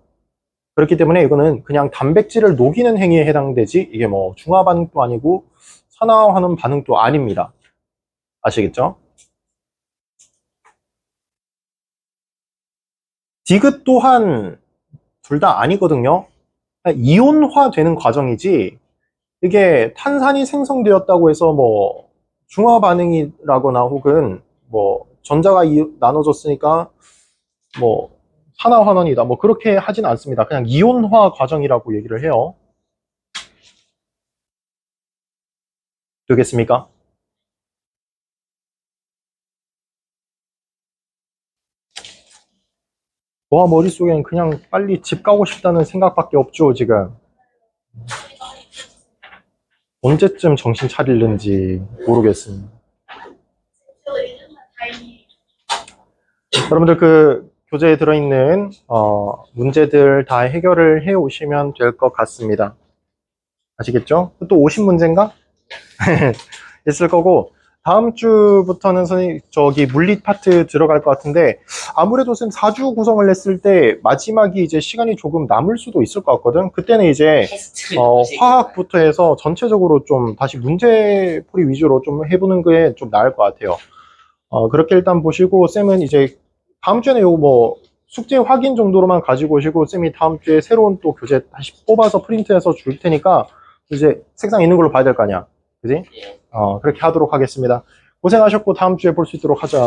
그렇기 때문에 이거는 그냥 단백질을 녹이는 행위에 해당되지 이게 뭐 중화 반응도 아니고 산화하는 반응도 아닙니다. 아시겠죠? 디귿 또한 둘 다 아니거든요. 이온화 되는 과정이지 이게 탄산이 생성되었다고 해서 뭐 중화 반응이라거나 혹은 뭐 전자가 나눠졌으니까 뭐 산화 환원이다 뭐 그렇게 하진 않습니다. 그냥 이온화 과정이라고 얘기를 해요. 되겠습니까? 와, 머릿속엔 그냥 빨리 집 가고 싶다는 생각밖에 없죠, 지금. 언제쯤 정신 차릴는지 모르겠습니다. 저 이름은 다행히 여러분들 그 교재에 들어있는 문제들 다 해결을 해 오시면 될 것 같습니다. 아시겠죠? 또 50문제인가? 있을 거고 다음 주부터는 선생님 저기 물리 파트 들어갈 것 같은데 아무래도 쌤 4주 구성을 했을 때 마지막이 이제 시간이 조금 남을 수도 있을 것 같거든. 그때는 이제 테스트를 보시기 화학부터 해서 전체적으로 좀 다시 문제풀이 위주로 좀 해보는 게 좀 나을 것 같아요. 그렇게 일단 보시고 쌤은 이제 다음 주에는 요거 뭐 숙제 확인 정도로만 가지고 오시고 쌤이 다음 주에 새로운 또 교재 다시 뽑아서 프린트해서 줄 테니까 이제 책상 있는 걸로 봐야 될 거 아니야. 그지? 예. 그렇게 하도록 하겠습니다. 고생하셨고 다음 주에 볼 수 있도록 하자.